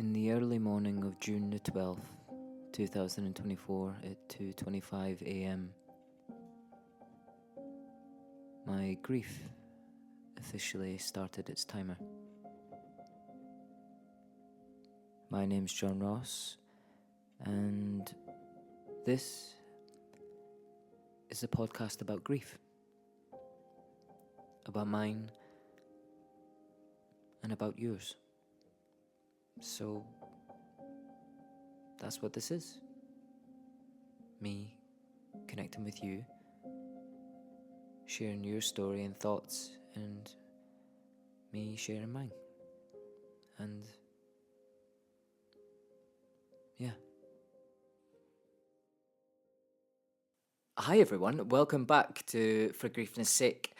In the early morning of June the 12th, 2024 at 2:25 a.m, my grief officially started its timer. My name's John Ross, and this is a podcast about grief. About mine and about yours. So that's what this is. Me connecting with you, sharing your story and thoughts, and me sharing mine. And yeah. Hi everyone, welcome back to For Griefness Sake.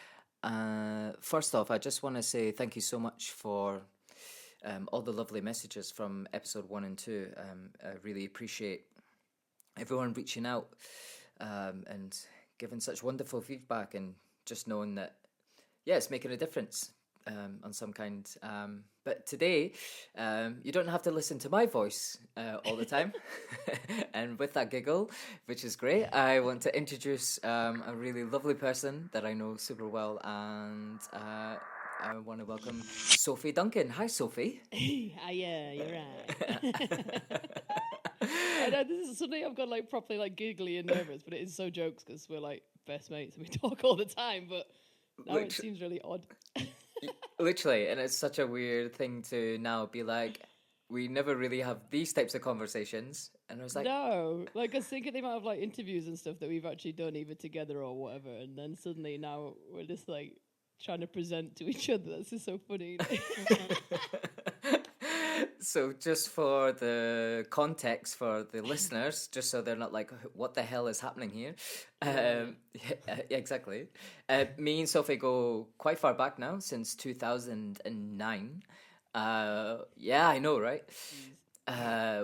First off, I just want to say thank you so much for all the lovely messages from episode 1 and 2. I really appreciate everyone reaching out and giving such wonderful feedback, and just knowing that, yeah, it's making a difference on some kind. But today, you don't have to listen to my voice all the time. And with that giggle, which is great, I want to introduce a really lovely person that I know super well, and I want to welcome Sophie Duncan. Hi, Sophie. Hiya, you're right. I know this is suddenly I've got like properly like giggly and nervous, but it is so jokes because we're like best mates and we talk all the time. But now it seems really odd. Literally, and it's such a weird thing to now be like, we never really have these types of conversations. And I was like, no, like I was thinking the amount of like interviews and stuff that we've actually done either together or whatever, and then suddenly now we're just like trying to present to each other. This is so funny. So just for the context for the listeners, just so they're not like, what the hell is happening here? Yeah, exactly. Me and Sophie go quite far back now, since 2009. Yeah, I know, right?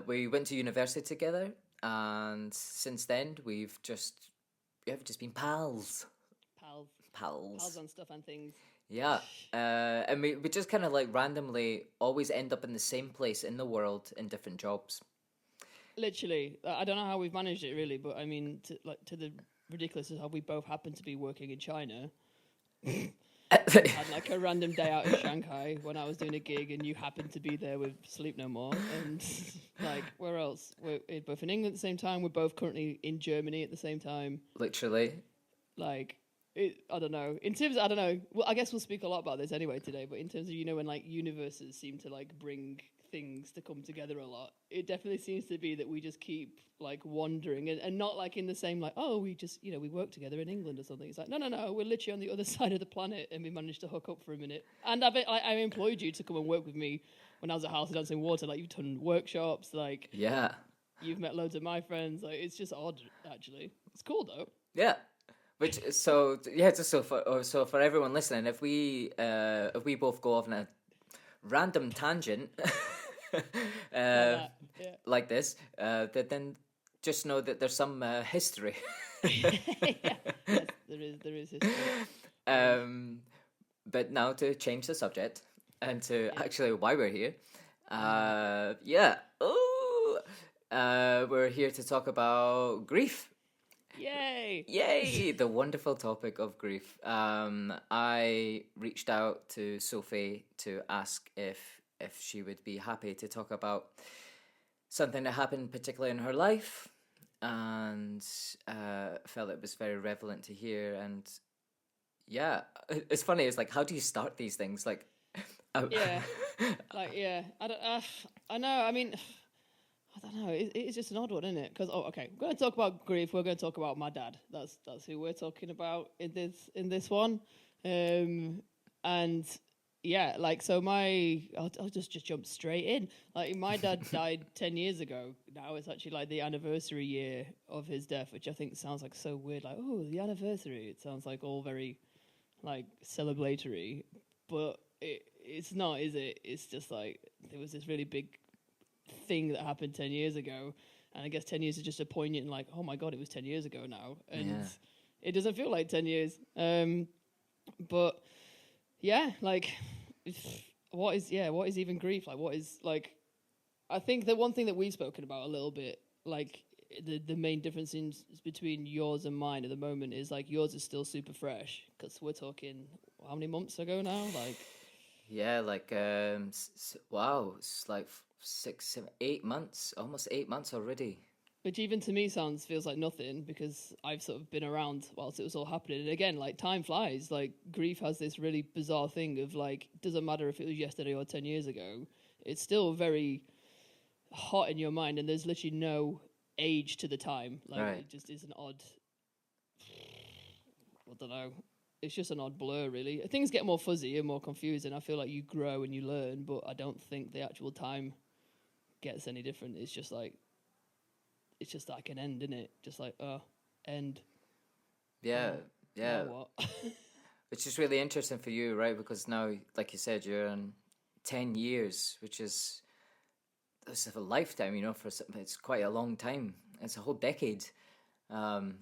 We went to university together, and since then we've just been pals. Pals on stuff and things. Yeah, and we just kind of like randomly always end up in the same place in the world in different jobs. Literally, I don't know how we've managed it really, but I mean, to the ridiculous is how we both happen to be working in China. Had like a random day out in Shanghai when I was doing a gig, and you happened to be there with Sleep No More, and like where else? We're both in England at the same time. We're both currently in Germany at the same time. Literally, like. I don't know. In terms of, I don't know. Well, I guess we'll speak a lot about this anyway today. But in terms of, when like universes seem to like bring things to come together a lot, it definitely seems to be that we just keep like wandering and not like in the same like, oh, we just we work together in England or something. It's like no, we're literally on the other side of the planet, and we managed to hook up for a minute. And I employed you to come and work with me when I was at House of Dancing Water. Like you've done workshops. Like yeah, you've met loads of my friends. Like it's just odd actually. It's cool though. Yeah. Just so for everyone listening, if we both go off on a random tangent like this, then just know that there's some history. Yes, there is history. But now to change the subject and to actually why we're here. We're here to talk about grief. Yay! The wonderful topic of grief. I reached out to Sophie to ask if she would be happy to talk about something that happened particularly in her life, and felt it was very relevant to hear. And yeah, it's funny. It's like, how do you start these things? Like, I know. I mean. I don't know. It's just an odd one, isn't it? Because we're going to talk about grief. We're going to talk about my dad. That's who we're talking about in this one. And yeah, like so I'll just jump straight in. Like my dad died 10 years ago. Now it's actually like the anniversary year of his death, which I think sounds like so weird. Like, oh, the anniversary. It sounds like all very like celebratory, but it's not, is it? It's just like there was this really big thing that happened 10 years ago, and I guess 10 years is just a poignant like, oh my god, it was 10 years ago now, and it doesn't feel like 10 years, but yeah, like what is even grief? Like what is like I think the one thing that we've spoken about a little bit, like the main difference between yours and mine at the moment is like yours is still super fresh because we're talking how many months ago now? Like, yeah, like wow, it's like 6, 7, 8 months, almost 8 months already. which even to me feels like nothing because I've sort of been around whilst it was all happening. And again, like time flies. Like grief has this really bizarre thing of like, doesn't matter if it was yesterday or 10 years ago, it's still very hot in your mind, and there's literally no age to the time. Like Right. it just is an odd, I don't know. It's just an odd blur, really. Things get more fuzzy and more confusing. I feel like you grow and you learn, but I don't think the actual time gets any different. It's just like an end, isn't it? Just like, end. Yeah, yeah. Now what? Which is really interesting for you, right? Because now, like you said, you're on 10 years, which is it's a lifetime, you know. It's quite a long time. It's a whole decade. And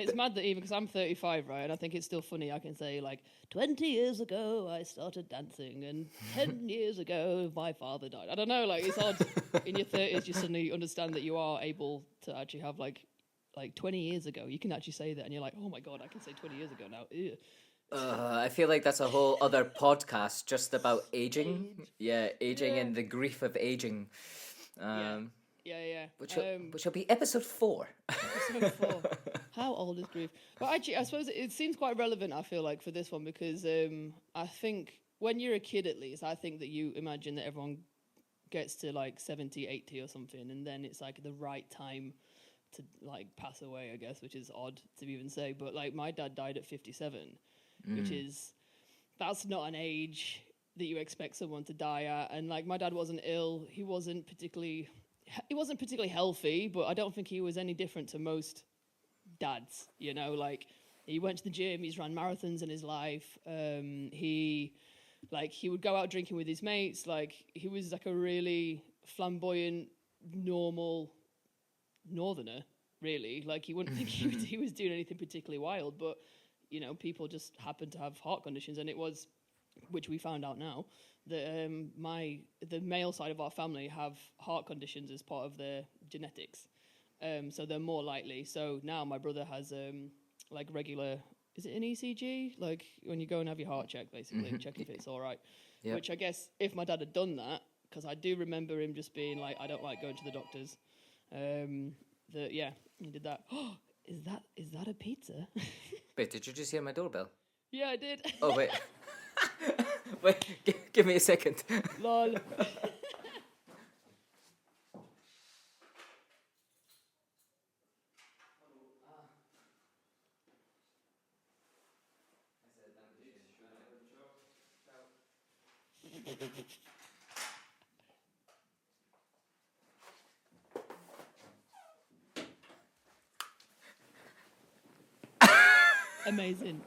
it's mad that even because I'm 35, right, and I think it's still funny. I can say like 20 years ago I started dancing, and 10 years ago my father died. I don't know, like it's odd. In your 30s, you suddenly understand that you are able to actually have like 20 years ago. You can actually say that, and you're like, oh my god, I can say 20 years ago now. Ew. I feel like that's a whole other podcast just about aging. Yeah, aging and the grief of aging. Yeah. Which will be episode 4. Episode 4. How old is grief? Well, actually, I suppose it seems quite relevant, I feel like, for this one, because I think when you're a kid, at least, I think that you imagine that everyone gets to like 70, 80 or something, and then it's like the right time to like pass away, I guess, which is odd to even say. But like my dad died at 57, which is, that's not an age that you expect someone to die at. And like my dad wasn't ill. He wasn't particularly healthy, but I don't think he was any different to most dads, you know, like he went to the gym, he's ran marathons in his life. He would go out drinking with his mates. Like he was like a really flamboyant, normal northerner, really. Like you wouldn't think he was doing anything particularly wild, but you know, people just happened to have heart conditions, and it was, which we found out now, that the male side of our family have heart conditions as part of their genetics. So they're more likely. So now my brother has like regular, is it an ECG? Like when you go and have your heart checked, basically, check if it's all right. Yep. Which I guess if my dad had done that, because I do remember him just being like, I don't like going to the doctors. He did that. Oh, is that a pizza? Wait, did you just hear my doorbell? Yeah, I did. Oh, wait. Wait, give me a second. Lol. Amazing.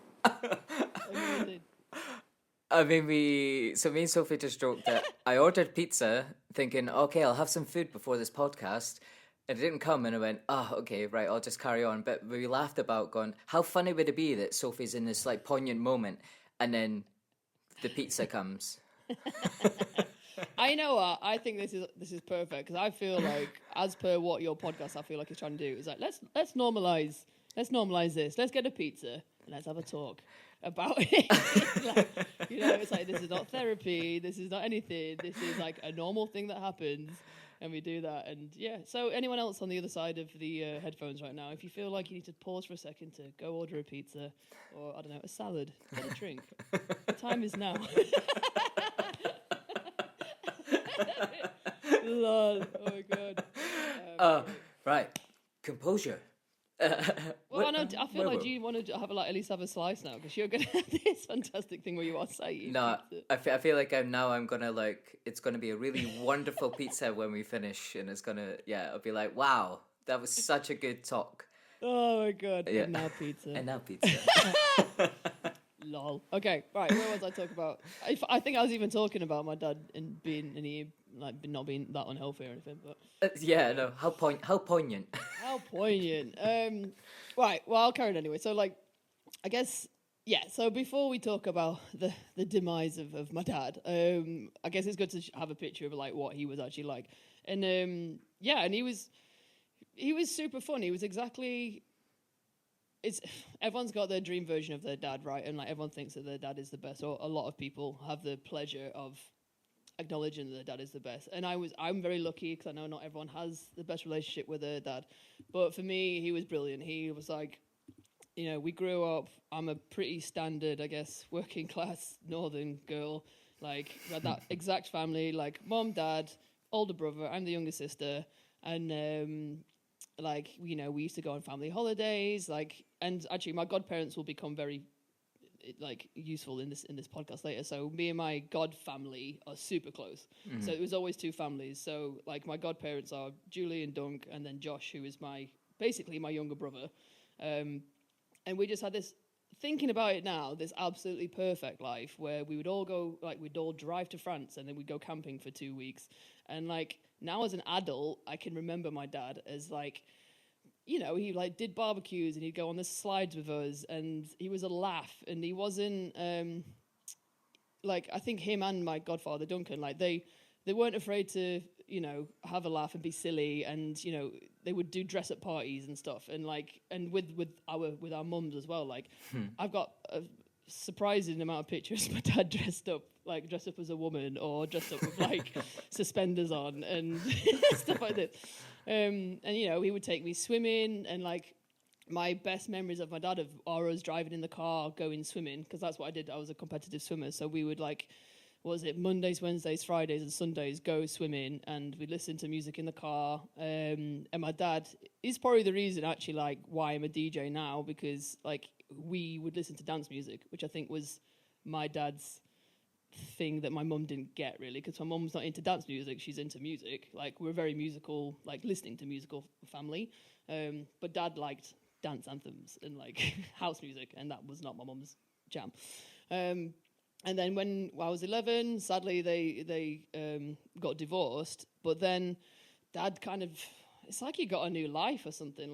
I mean, me and Sophie just joked that I ordered pizza thinking, okay, I'll have some food before this podcast. And it didn't come, and I went, okay, right, I'll just carry on. But we laughed about going, how funny would it be that Sophie's in this like poignant moment, and then the pizza comes. I know what I think this is perfect, because I feel like, as per what your podcast I feel like is trying to do, is like let's normalize this. Let's get a pizza and let's have a talk about it. Like, you know, it's like, this is not therapy. This is not anything. This is like a normal thing that happens. And we do that. And yeah, so anyone else on the other side of the headphones right now, if you feel like you need to pause for a second to go order a pizza or, I don't know, a salad, get a drink, the time is now. Lol. Oh my God. Right. Composure. Well, I feel like you want to have at least have a slice now, because you're going to have this fantastic thing where you are saying. No, I feel like I'm gonna it's gonna be a really wonderful pizza when we finish, and it's gonna I'll be like, wow, that was such a good talk. Oh my God! Yeah. And now pizza. And now pizza. Lol. Okay, right. Where was I talking about? I think I was even talking about my dad and not being that unhealthy or anything. But no. How poignant. How poignant. Right. Well, I'll carry it anyway. So, like, I guess Yeah, so before we talk about the demise of my dad, I guess it's good to have a picture of like what he was actually like. And and he was super fun. He was exactly, everyone's got their dream version of their dad, right? And like everyone thinks that their dad is the best, or a lot of people have the pleasure of acknowledging that their dad is the best. And I'm very lucky because I know not everyone has the best relationship with their dad. But for me, he was brilliant. He was like, we grew up, I'm a pretty standard, I guess, working class northern girl. Like, we had that exact family, like mom, dad, older brother, I'm the younger sister. And, we used to go on family holidays. And actually, my godparents will become very, useful in this podcast later. So me and my god family are super close. Mm-hmm. So it was always two families. So, like, my godparents are Julie and Dunk, and then Josh, who is basically my younger brother. And we just had this, thinking about it now, this absolutely perfect life where we would all go, we'd all drive to France and then we'd go camping for 2 weeks. And now as an adult, I can remember my dad as he did barbecues and he'd go on the slides with us and he was a laugh and he wasn't, I think him and my godfather Duncan, they weren't afraid to, have a laugh and be silly, and they would do dress up parties and stuff, and with our mums as well. I've got a surprising amount of pictures of my dad dressed up as a woman or dressed up with suspenders on and stuff like this. And he would take me swimming, and my best memories of my dad are us driving in the car going swimming, because that's what I did. I was a competitive swimmer, so we would Mondays, Wednesdays, Fridays, and Sundays go swimming, and we listen to music in the car. And my dad is probably the reason actually why I'm a DJ now, because we would listen to dance music, which I think was my dad's thing that my mum didn't get really, because my mum's not into dance music, she's into music. We're a very musical, listening to musical family. But dad liked dance anthems and house music, and that was not my mum's jam. And then when I was 11, sadly they got divorced. But then Dad it's like he got a new life or something.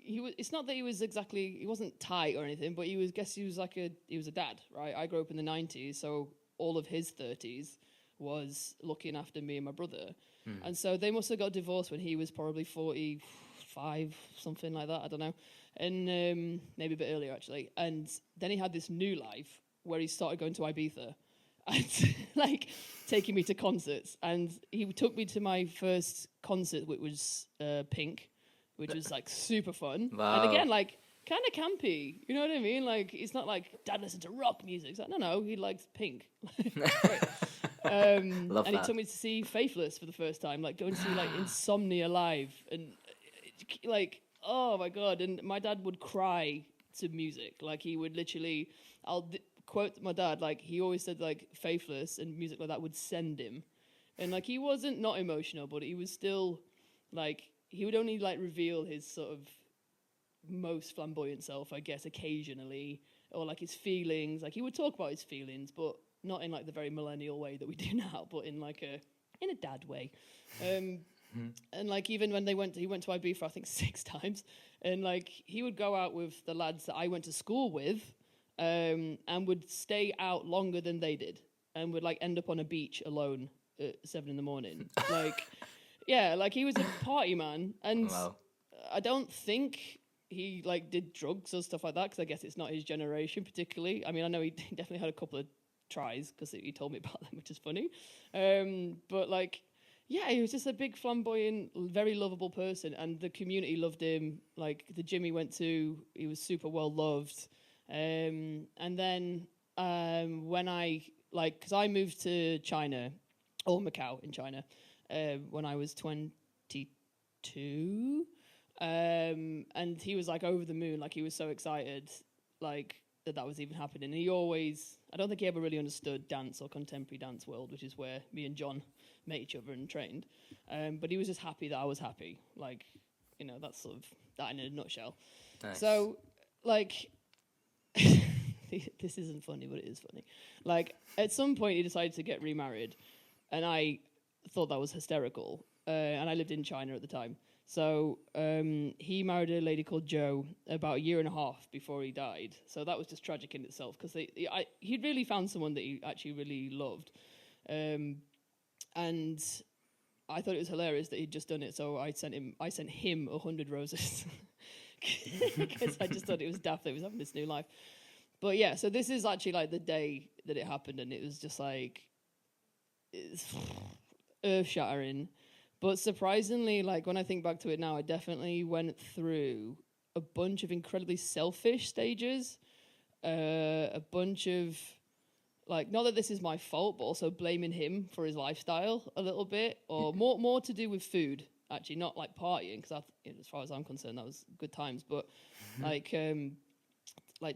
It's not that he wasn't tight or anything, but he was a dad, right? I grew up in the 90s, so all of his 30s was looking after me and my brother. And so they must have got divorced when he was probably 45, something like that, I don't know. And maybe a bit earlier actually. And then he had this new life where he started going to Ibiza and taking me to concerts. And he took me to my first concert, which was Pink, which was super fun. Wow. And again, kind of campy, you know what I mean? It's not Dad listened to rock music. It's no, he likes Pink. Love and that. he took me to see Faithless for the first time, going to see Insomnia live, and oh my God. And my dad would cry to music. He would literally, quote my dad, he always said Faithless and music like that would send him. And he wasn't not emotional, but he was still he would only reveal his sort of most flamboyant self, I guess, occasionally, or his feelings. He would talk about his feelings, but not in the very millennial way that we do now, but in a dad way. And even when he went to Ibiza, I think 6 times, and he would go out with the lads that I went to school with, and would stay out longer than they did, and would end up on a beach alone at 7 a.m. Yeah, he was a party man, and wow. I don't think he did drugs or stuff like that, because I guess it's not his generation particularly. I mean, I know he definitely had a couple of tries, because he told me about them, which is funny. But yeah, he was just a big, flamboyant, very lovable person, and the community loved him. The gym he went to, he was super well loved. And then when because I moved to China, or Macau in China, when I was 22, and he was over the moon, he was so excited, that was even happening. And I don't think he ever really understood dance or contemporary dance world, which is where me and John met each other and trained. But he was just happy that I was happy. That's sort of that in a nutshell. Nice. So, this isn't funny, but it is funny. At some point he decided to get remarried, and I thought that was hysterical. And I lived in China at the time. So he married a lady called Jo about a year and a half before he died. So that was just tragic in itself, because he'd really found someone that he actually really loved. And I thought it was hilarious that he'd just done it. So I sent him 100 roses because I just thought it was daft that he was having this new life. But yeah, so this is actually like the day that it happened, and it was just like earth-shattering. But surprisingly, like when I think back to it now, I definitely went through a bunch of incredibly selfish stages, a bunch of, like, not that this is my fault, but also blaming him for his lifestyle a little bit, or more to do with food, actually, not like partying, because as far as I'm concerned, that was good times. But like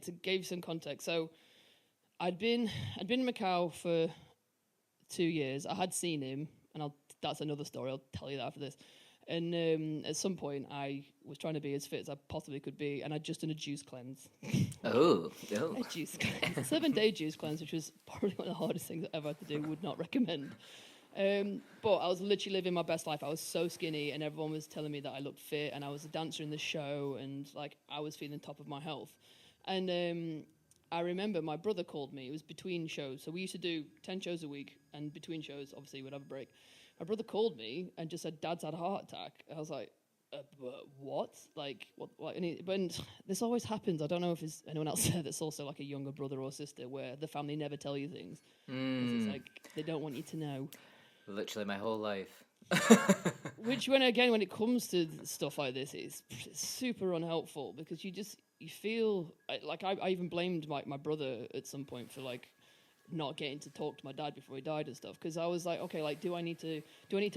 to give some context, so I'd been in Macau for 2 years. I had seen him, and that's another story. I'll tell you that after this. And at some point, I was trying to be as fit as I possibly could be, and I'd just done a juice cleanse. Oh. A juice cleanse. A 7-day juice cleanse, which was probably one of the hardest things I ever had to do. Would not recommend. But I was literally living my best life. I was so skinny, and everyone was telling me that I looked fit, and I was a dancer in the show, and like I was feeling top of my health. And I remember my brother called me. It was between shows. So we used to do 10 shows a week, and between shows, obviously, we'd have a break. My brother called me and just said, Dad's had a heart attack. I was like, what? Like, what? And this always happens. I don't know if there's anyone else there that's also like a younger brother or sister where the family never tell you things. It's like, they don't want you to know. Literally my whole life. Which, when it comes to stuff like this, it's super unhelpful, because you feel like I even blamed my brother at some point for like not getting to talk to my dad before he died and stuff, because I was like, okay, like do I need to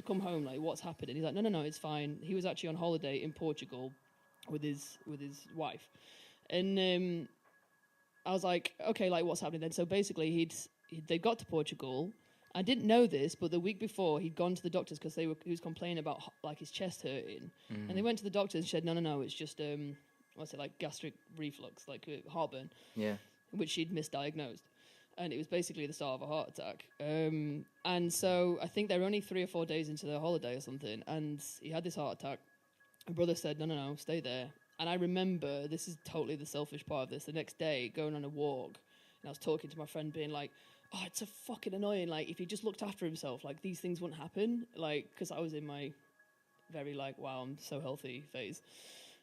come home, like what's happened? And he's like, no, it's fine. He was actually on holiday in Portugal with his wife, and I was like, okay, like what's happening then? So basically they got to Portugal. I didn't know this, but the week before he'd gone to the doctors because he was complaining about like his chest hurting, and they went to the doctors and said, no, it's just like gastric reflux, like heartburn, which she'd misdiagnosed, and it was basically the start of a heart attack. And so I think they were only 3 or 4 days into their holiday or something, and he had this heart attack. My brother said, no, stay there. And I remember, this is totally the selfish part of this, the next day going on a walk, and I was talking to my friend being like, oh, it's so fucking annoying. Like, if he just looked after himself, like, these things wouldn't happen. Like, because I was in my very, like, wow, I'm so healthy phase.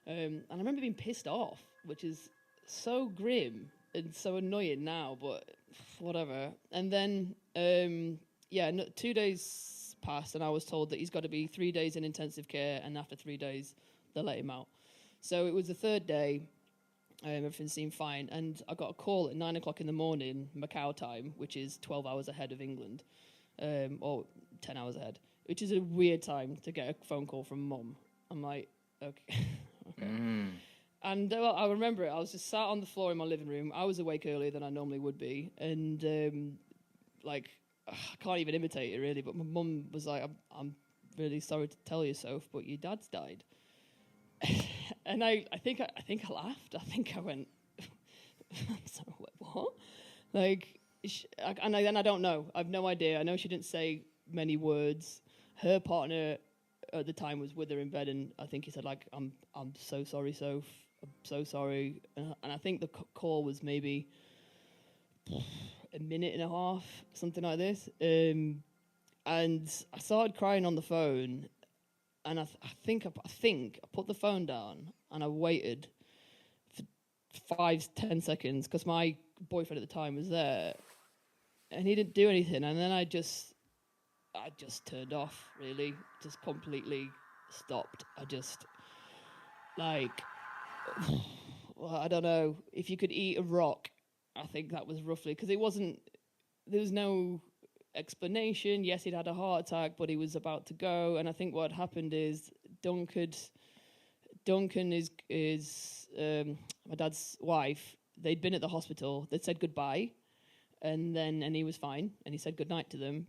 And I remember being pissed off, which is so grim and so annoying now, but whatever. And then, 2 days passed, and I was told that he's got to be 3 days in intensive care, and after 3 days, they'll let him out. So it was the third day. Everything seemed fine, and I got a call at 9 o'clock in the morning, Macau time, which is 12 hours ahead of England, or 10 hours ahead, which is a weird time to get a phone call from Mum. I'm like, okay. And I remember it. I was just sat on the floor in my living room. I was awake earlier than I normally would be, and I can't even imitate it really. But my mum was like, "I'm really sorry to tell you, Soph, but your dad's died." And I think I laughed. I think I went, so what? Like, I don't know. I've no idea. I know she didn't say many words. Her partner at the time was with her in bed, and I think he said, like, I'm so sorry, Soph. I'm so sorry. And I think the call was maybe a minute and a half, something like this. And I started crying on the phone. And I think I put the phone down and I waited for 5-10 seconds because my boyfriend at the time was there, and he didn't do anything. And then I just turned off, really, just completely stopped. I just well, I don't know, if you could eat a rock, I think that was roughly, because there was no explanation. Yes, he'd had a heart attack, but he was about to go. And I think what happened is Duncan is my dad's wife. They'd been at the hospital. They'd said goodbye, and he was fine, and he said goodnight to them.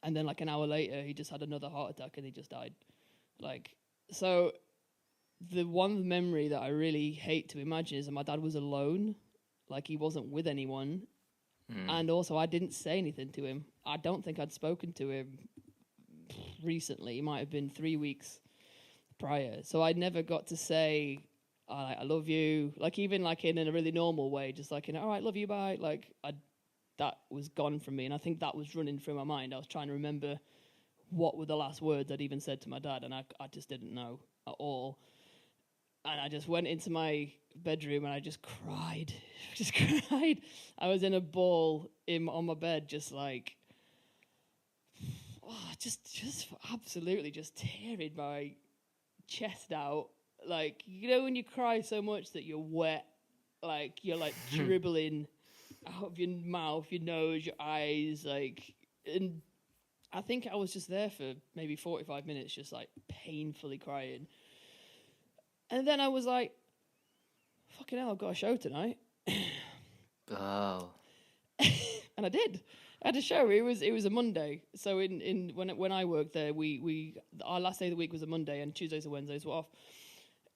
And then like an hour later, he just had another heart attack, and he just died. Like, so the one memory that I really hate to imagine is that my dad was alone, like he wasn't with anyone. And also, I didn't say anything to him. I don't think I'd spoken to him recently. It might have been 3 weeks prior, so I never got to say I love you, like even like in a really normal way, just like all right, love you, bye. Like that was gone from me, and I think that was running through my mind. I was trying to remember what were the last words I'd even said to my dad, and I just didn't know at all. And I just went into my bedroom and I just cried. Just cried. I was in a ball on my bed, just like, just absolutely just tearing my chest out. Like, you know when you cry so much that you're wet, like you're like dribbling out of your mouth, your nose, your eyes, like, and I think I was just there for maybe 45 minutes, just like painfully crying. And then I was like, fucking hell, I've got a show tonight. Oh. And I did. I had a show. It was a Monday. So when I worked there, we our last day of the week was a Monday, and Tuesdays and Wednesdays were off.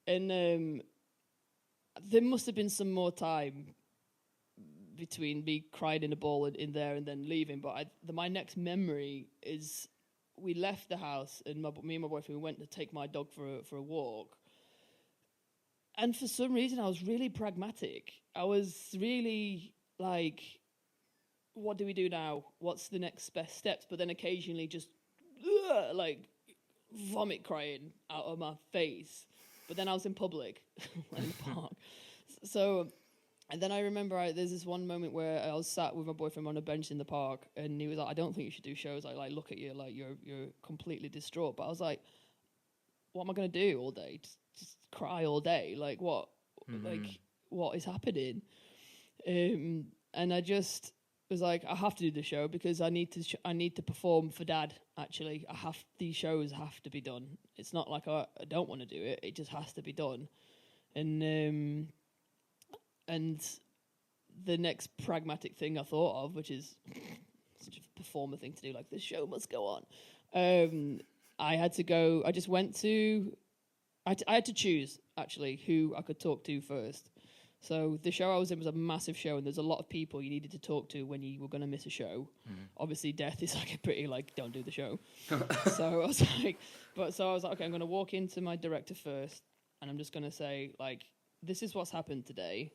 And there must have been some more time between me crying in a ball in there and then leaving. But my next memory is we left the house, and me and my boyfriend, we went to take my dog for a walk. And for some reason, I was really pragmatic. I was really like, what do we do now? What's the next best steps? But then occasionally just, like, vomit crying out of my face. But then I was in public, in the park. So, and then I remember there's this one moment where I was sat with my boyfriend on a bench in the park, and he was like, I don't think you should do shows. I like look at you like you're completely distraught. But I was like, what am I going to do all day? Just cry all day? Like what? Mm-hmm. Like what is happening? And I just was like, I have to do the show because I need to perform for Dad. Actually, these shows have to be done. It's not like I don't want to do it. It just has to be done. And the next pragmatic thing I thought of, which is such a performer thing to do, like the show must go on. I had to go. I just went to. I had to choose actually who I could talk to first. So the show I was in was a massive show, and there's a lot of people you needed to talk to when you were going to miss a show. Mm-hmm. Obviously, death is like a pretty like don't do the show. So I was like, okay, I'm going to walk into my director first, and I'm just going to say like, this is what's happened today,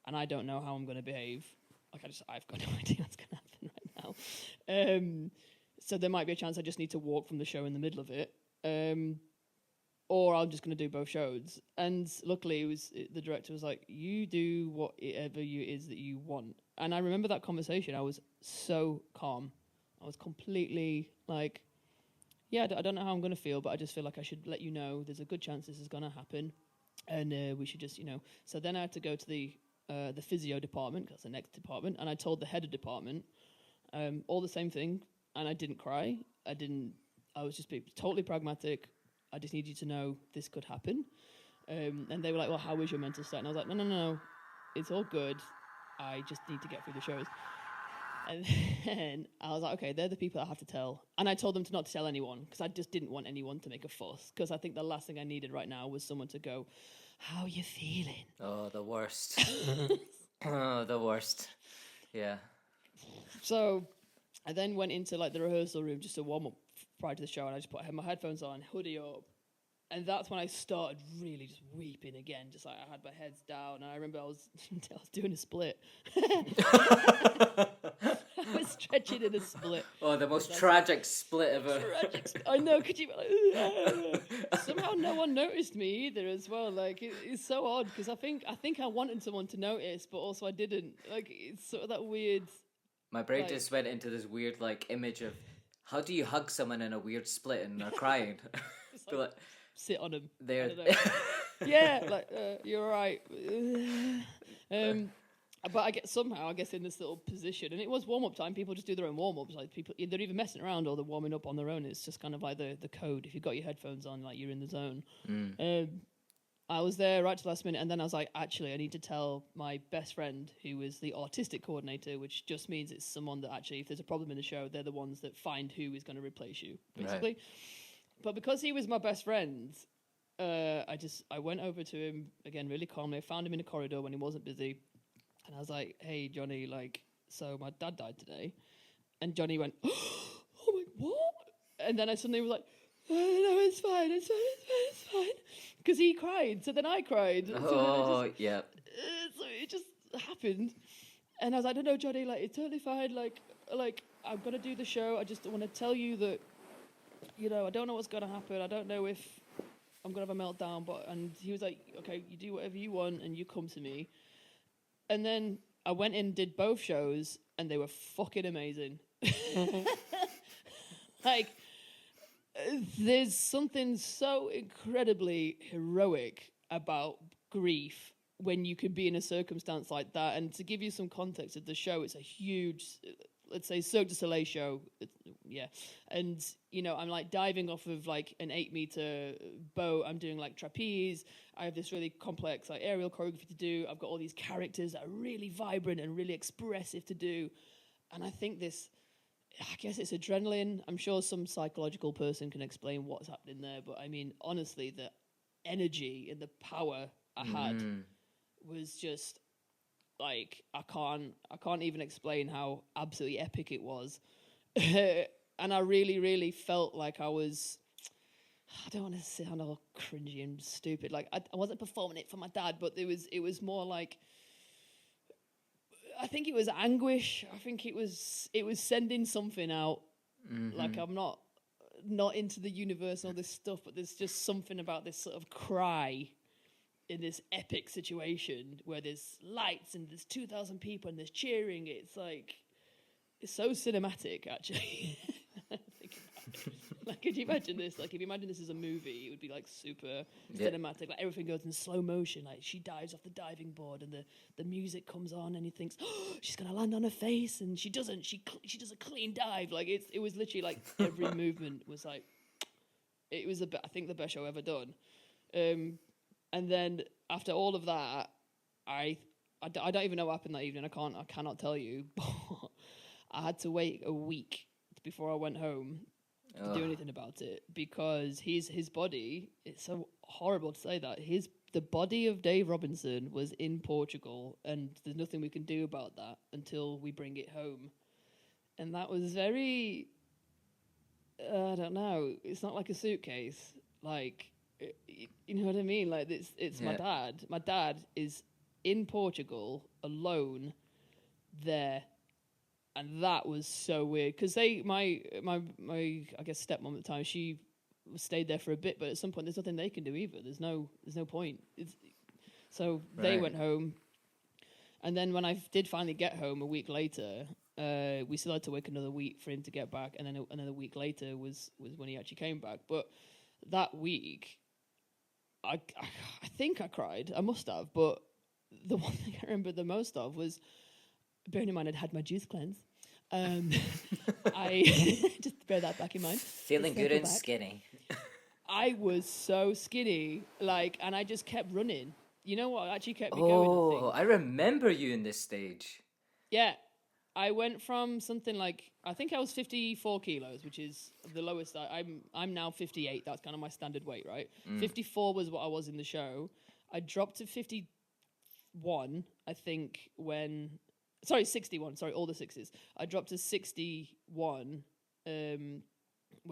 and I don't know how I'm going to behave. Like I've got no idea what's going to happen right now. So there might be a chance I just need to walk from the show in the middle of it. Or I'm just going to do both shows. And luckily, the director was like, you do whatever it is that you want. And I remember that conversation. I was so calm. I was completely like, yeah, I don't know how I'm going to feel, but I just feel like I should let you know there's a good chance this is going to happen. And we should just, So then I had to go to the physio department, 'cause that's the next department. And I told the head of department all the same thing. And I didn't cry. I was just being totally pragmatic. I just need you to know this could happen. And they were like, well, how is your mental state? And I was like, no, it's all good. I just need to get through the shows. And then I was like, okay, they're the people I have to tell. And I told them to not tell anyone because I just didn't want anyone to make a fuss. Because I think the last thing I needed right now was someone to go, how are you feeling? Oh, the worst. Oh, the worst. Yeah. So I then went into like the rehearsal room just to warm up prior to the show, and I just put my headphones on, hoodie up, and that's when I started really just weeping again. Just like I had my heads down, and I remember I was doing a split. I was stretching in a split. Oh, the most tragic split ever. I know. Could you? Somehow no one noticed me either as well. Like it's so odd because I think I wanted someone to notice, but also I didn't. Like it's sort of that weird. My brain just went into this weird like image of. How do you hug someone in a weird split and they're crying? Like, sit on them. There. Yeah, like you're right. But I guess in this little position, and it was warm up time. People just do their own warm ups. Like people, they're either messing around or they're warming up on their own. It's just kind of like the code. If you've got your headphones on, like you're in the zone. I was there right to the last minute, and then I was like, actually, I need to tell my best friend, who is the artistic coordinator, which just means it's someone that actually, if there's a problem in the show, they're the ones that find who is going to replace you, basically. Right. But because he was my best friend, I went over to him, again, really calmly. I found him in a corridor when he wasn't busy, and I was like, hey, Johnny, like, so my dad died today. And Johnny went, oh my, what? And then I suddenly was like, no, it's fine. fine. Because he cried, so then I cried. Oh, yeah. So it just happened. And I was like, no, Johnny, like, it's totally fine. Like, I'm going to do the show. I just want to tell you that, you know, I don't know what's going to happen. I don't know if I'm going to have a meltdown. And he was like, okay, you do whatever you want and you come to me. And then I went in, did both shows, and they were fucking amazing. Like, there's something so incredibly heroic about grief when you can be in a circumstance like that. And to give you some context of the show, it's a huge, let's say, Cirque du Soleil show. Yeah. And, you know, I'm like diving off of like an 8-meter boat. I'm doing like trapeze. I have this really complex like aerial choreography to do. I've got all these characters that are really vibrant and really expressive to do. And I think this, I guess it's adrenaline. I'm sure some psychological person can explain what's happening there. But I mean, honestly, the energy and the power I had was just like, I can't even explain how absolutely epic it was. And I really, really felt like I was, I don't want to sound all cringy and stupid. Like I wasn't performing it for my dad, but it was more like, I think it was anguish. I think it was sending something out. Like I'm not into the universe and all this stuff, but there's just something about this sort of cry in this epic situation where there's lights and there's 2,000 people and there's cheering. It's like, it's so cinematic, actually. Think about it. Like, could you imagine this? Like, if you imagine this as a movie, it would be like super cinematic. Like everything goes in slow motion. Like she dives off the diving board, and the music comes on, and he thinks, oh, she's gonna land on her face, and she doesn't. She does a clean dive. Like it was literally like every movement was like, it was I think the best show ever done. And then after all of that, I don't even know what happened that evening. I cannot tell you. But I had to wait a week before I went home to do anything about it, because his body, it's so horrible to say that, the body of Dave Robinson was in Portugal, and there's nothing we can do about that until we bring it home. And that was very, I don't know, it's not like a suitcase, like, you know what I mean? Like it's my dad. My dad is in Portugal alone there. And that was so weird, because my I guess stepmom at the time, she stayed there for a bit, but at some point there's nothing they can do either. There's no point. So they went home, and then when I did finally get home a week later, we still had to wait another week for him to get back, and then another week later was when he actually came back. But that week, I think I cried. I must have, but the one thing I remember the most of was, bearing in mind I'd had my juice cleanse. I just bear that back in mind. Feeling good and skinny. I was so skinny, like, and I just kept running. You know what actually kept me going? Oh, I remember you in this stage. Yeah, I went from something like, I think I was 54 kilos, which is the lowest. I'm now 58. That's kind of my standard weight, right? 54 was what I was in the show. I dropped to 51, I think, when... Sorry, 61. Sorry, all the sixes. I dropped to 61 when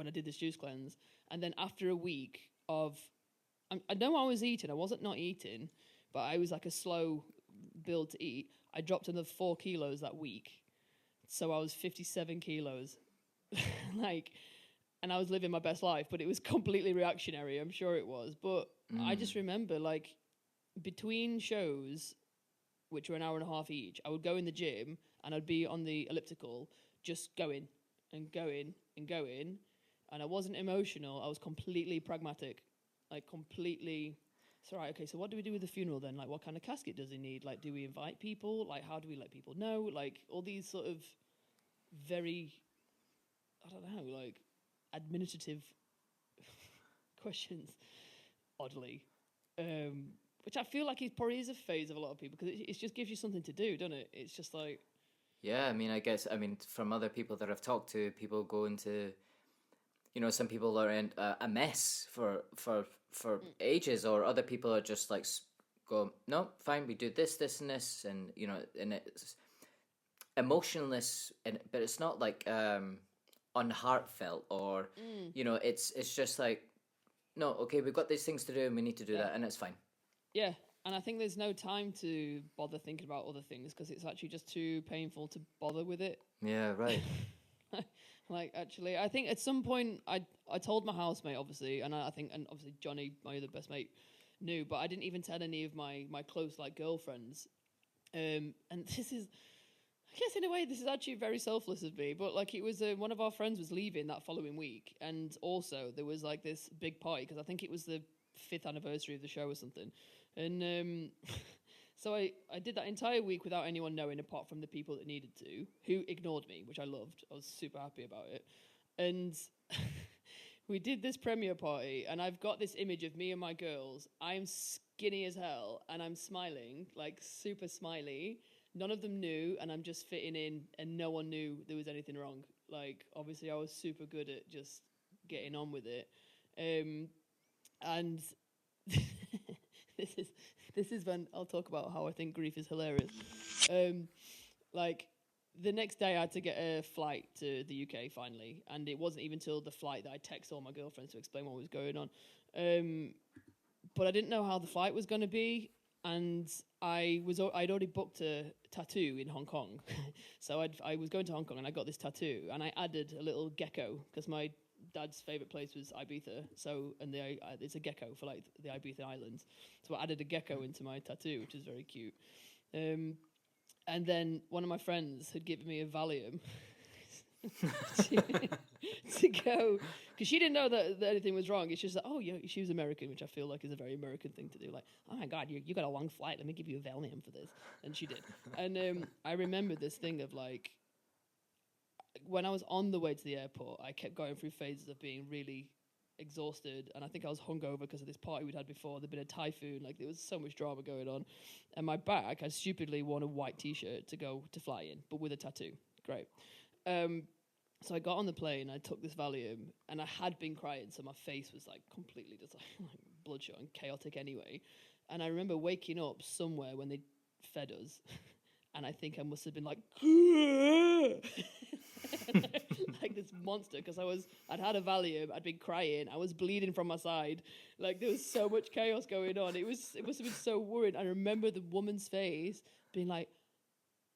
I did this juice cleanse. And then after a week of... I know I was eating. I wasn't not eating, but I was like a slow build to eat. I dropped another 4 kilos that week. So I was 57 kilos. Like, and I was living my best life, but it was completely reactionary. I'm sure it was. But I just remember, like, between shows, which were an hour and a half each, I would go in the gym and I'd be on the elliptical just going and going and going. And I wasn't emotional. I was completely pragmatic. Like, completely... It's all right, okay, so what do we do with the funeral then? Like, what kind of casket does he need? Like, do we invite people? Like, how do we let people know? Like, all these sort of very, I don't know, like, administrative questions, oddly. Which I feel like it probably is a phase of a lot of people, because it just gives you something to do, doesn't it? It's just like... Yeah, I mean, from other people that I've talked to, people go into... You know, some people are in a mess for ages, or other people are just like, go, no, fine, we do this, this, and this, and, you know, and it's emotionless, but it's not like unheartfelt, or, you know, it's just like, no, okay, we've got these things to do and we need to do that, and it's fine. Yeah, and I think there's no time to bother thinking about other things because it's actually just too painful to bother with it. Yeah, right. Like, actually, I think at some point I told my housemate, obviously, and I think, and obviously Johnny, my other best mate, knew, but I didn't even tell any of my close, like, girlfriends. And this is, I guess in a way, this is actually very selfless of me, but, like, it was, one of our friends was leaving that following week, and also there was, like, this big party, because I think it was the 5th anniversary of the show or something, and so I did that entire week without anyone knowing, apart from the people that needed to, who ignored me, which I loved. I was super happy about it. And we did this premiere party, and I've got this image of me and my girls. I'm skinny as hell, and I'm smiling, like super smiley. None of them knew, and I'm just fitting in, and no one knew there was anything wrong. Like, obviously, I was super good at just getting on with it. And this is when I'll talk about how I think grief is hilarious. Like, the next day I had to get a flight to the UK finally, and it wasn't even till the flight that I texted all my girlfriends to explain what was going on. But I didn't know how the flight was going to be, and I'd already booked a tattoo in Hong Kong. So I was going to Hong Kong, and I got this tattoo, and I added a little gecko, because my dad's favourite place was Ibiza, and it's a gecko for, like, the Ibiza Islands. So I added a gecko into my tattoo, which is very cute. And then one of my friends had given me a Valium to go, because she didn't know that anything was wrong. It's just that, oh, yeah, she was American, which I feel like is a very American thing to do. Like, oh my God, you got a long flight. Let me give you a Valium for this. And she did. And I remember this thing of, like, when I was on the way to the airport, I kept going through phases of being really exhausted, and I think I was hungover because of this party we'd had before. There'd been a typhoon, like, there was so much drama going on. And my bag, I stupidly worn a white t-shirt to go to fly in, but with a tattoo. Great. So I got on the plane, I took this Valium, and I had been crying, so my face was, like, completely just, like bloodshot and chaotic anyway. And I remember waking up somewhere when they fed us, and I think I must have been like, like this monster, because I'd had a Valium, I'd been crying, I was bleeding from my side, like, there was so much chaos going on. It must have been so worried. I remember the woman's face being like,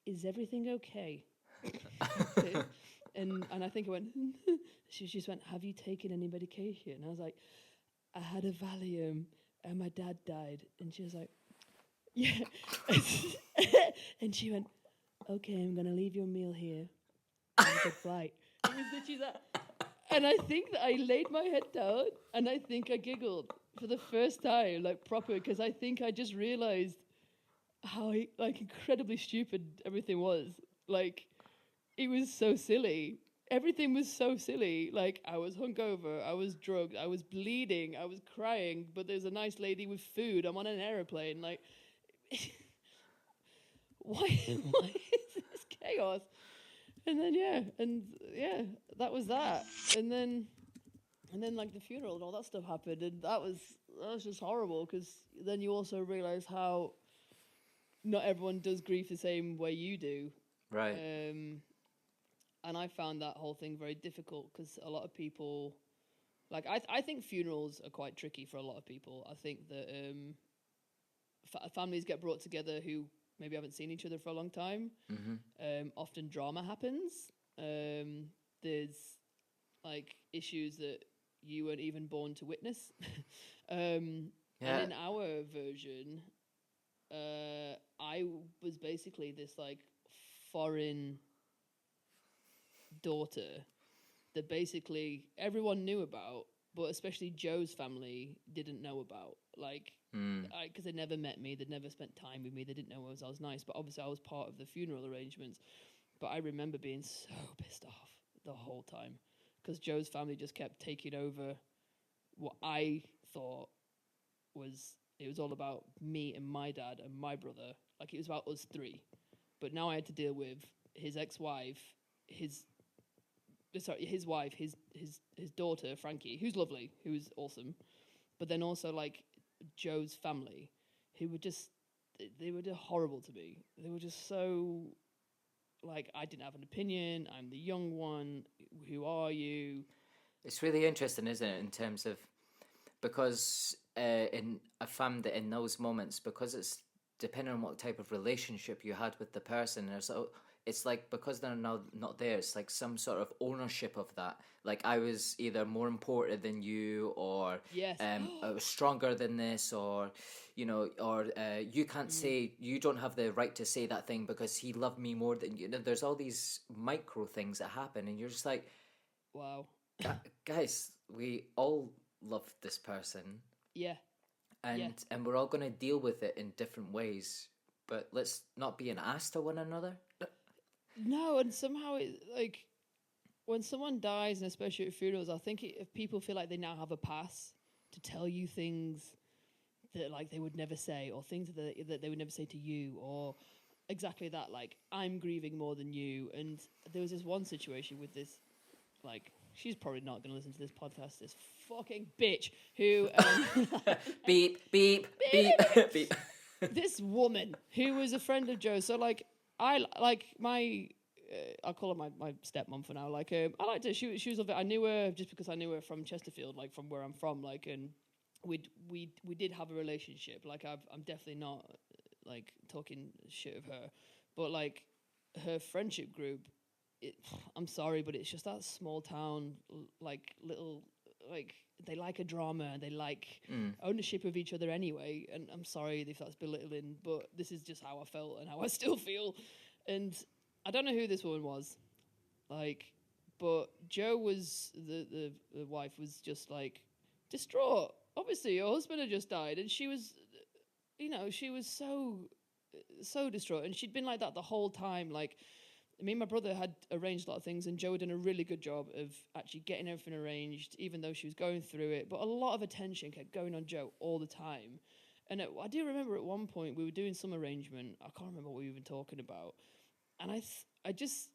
"Is everything okay?" and I think I went, she just went, "Have you taken any medication?" And I was like, "I had a Valium and my dad died." And she was like, "Yeah." And she went, "Okay, I'm gonna leave your meal here. Have a good flight." It was literally that. And I think that I laid my head down, and I think I giggled for the first time, like, proper, because I think I just realized how, like, incredibly stupid everything was. Like, it was so silly. Everything was so silly. Like, I was hungover, I was drugged, I was bleeding, I was crying, but there's a nice lady with food. I'm on an aeroplane. Like, why is this chaos? And then that was that. And then like the funeral and all that stuff happened, and that was just horrible, because then you also realize how not everyone does grief the same way you do. Right. And I found that whole thing very difficult, because a lot of people, like, I think funerals are quite tricky for a lot of people. I think that families get brought together who maybe haven't seen each other for a long time. Mm-hmm. Often drama happens. There's, like, issues that you weren't even born to witness. And in our version, I was basically this, like, foreign daughter that basically everyone knew about, but especially Joe's family didn't know about. Like, because they never met me, they'd never spent time with me, they didn't know I was nice, but obviously I was part of the funeral arrangements. But I remember being so pissed off the whole time, because Joe's family just kept taking over what I thought it was all about me and my dad and my brother. Like, it was about us three. But now I had to deal with his ex-wife, his wife, his daughter, Frankie, who's lovely, who's awesome. But then also, like, Joe's family, who were just horrible to me. They were just so, like, I didn't have an opinion, I'm the young one, who are you? It's really interesting, isn't it, in terms of because I found that in those moments, because it's depending on what type of relationship you had with the person, it's like because they're now not there, it's like some sort of ownership of that. Like I was either more important than you, or Yes. I was stronger than this, or you can't say, you don't have the right to say that thing because he loved me more than you. There's all these micro things that happen, and you're just like, Wow. guys, we all love this person, Yeah. and we're all going to deal with it in different ways, but let's not be an ass to one another. No, and somehow it, like, when someone dies, and especially at funerals, I think if people feel like they now have a pass to tell you things that like they would never say, or things that they would never say to you, or exactly that, like, I'm grieving more than you. And there was this one situation with this, like, she's probably not going to listen to this podcast, this fucking bitch who beep beep beep beep. This woman who was a friend of Joe's. So like I like my I'll call her my stepmom for now. Like I liked her. She was of it. I knew her just because I knew her from Chesterfield, like from where I'm from. Like, and we did have a relationship. Like I'm definitely not like talking shit of her, but like her friendship group. I'm sorry, but it's just that small town, like little, like they like a drama and they like ownership of each other anyway. And I'm sorry if that's belittling, but this is just how I felt and how I still feel. And I don't know who this woman was, like, but Joe was the wife was just like distraught. Obviously, her husband had just died, and she was, she was so distraught, and she'd been like that the whole time. Like, me and my brother had arranged a lot of things, and Joe had done a really good job of actually getting everything arranged, even though she was going through it. But a lot of attention kept going on Joe all the time. And I do remember at one point we were doing some arrangement. I can't remember what we were even talking about. And I just,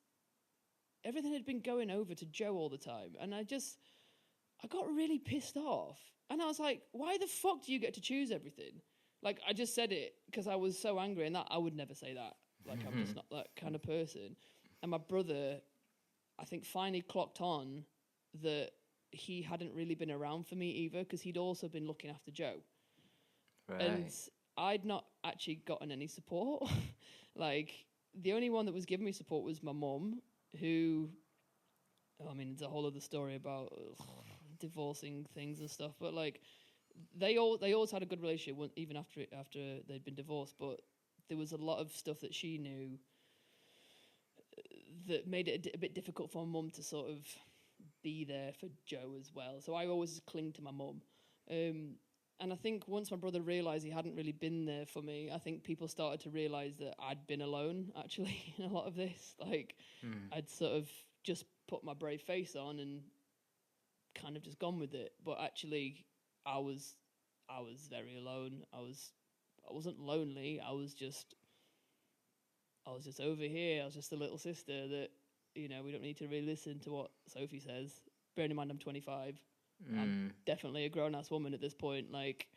everything had been going over to Joe all the time. And I got really pissed off. And I was like, why the fuck do you get to choose everything? Like, I just said it because I was so angry, and that I would never say that. Like, I'm just not that kind of person. And my brother, I think, finally clocked on that he hadn't really been around for me either, because he'd also been looking after Joe. Right. And I'd not actually gotten any support. Like, the only one that was giving me support was my mum, who, I mean, it's a whole other story about divorcing things and stuff. But like, they always had a good relationship, even after they'd been divorced. But there was a lot of stuff that she knew that made it a bit difficult for my mum to sort of be there for Joe as well. So I always cling to my mum. And I think once my brother realised he hadn't really been there for me, I think people started to realise that I'd been alone, actually, in a lot of this. Like, I'd sort of just put my brave face on and kind of just gone with it. But actually, I was very alone. I wasn't lonely. I was just over here. I was just a little sister that, we don't need to really listen to what Sophie says. Bearing in mind I'm 25. I'm definitely a grown-ass woman at this point. Like,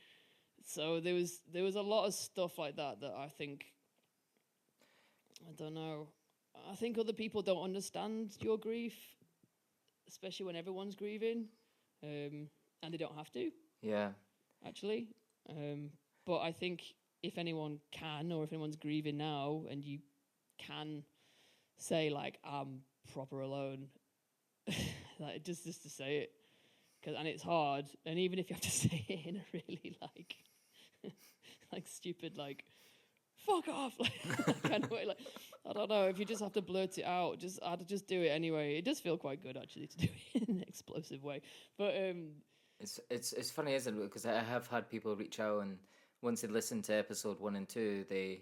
so there was a lot of stuff like that I think, I don't know. I think other people don't understand your grief, especially when everyone's grieving, and they don't have to. Yeah. Actually. But I think if anyone can, or if anyone's grieving now, and you can say, like, I'm proper alone, like, just to say it. And it's hard, and even if you have to say it in a really like stupid, like, fuck off, like kind of way, like, I don't know, if you just have to blurt it out, I'd just do it anyway. It does feel quite good actually to do it in an explosive way, but it's funny, isn't it? Because I have had people reach out, and once they listened to episode 1 and 2, they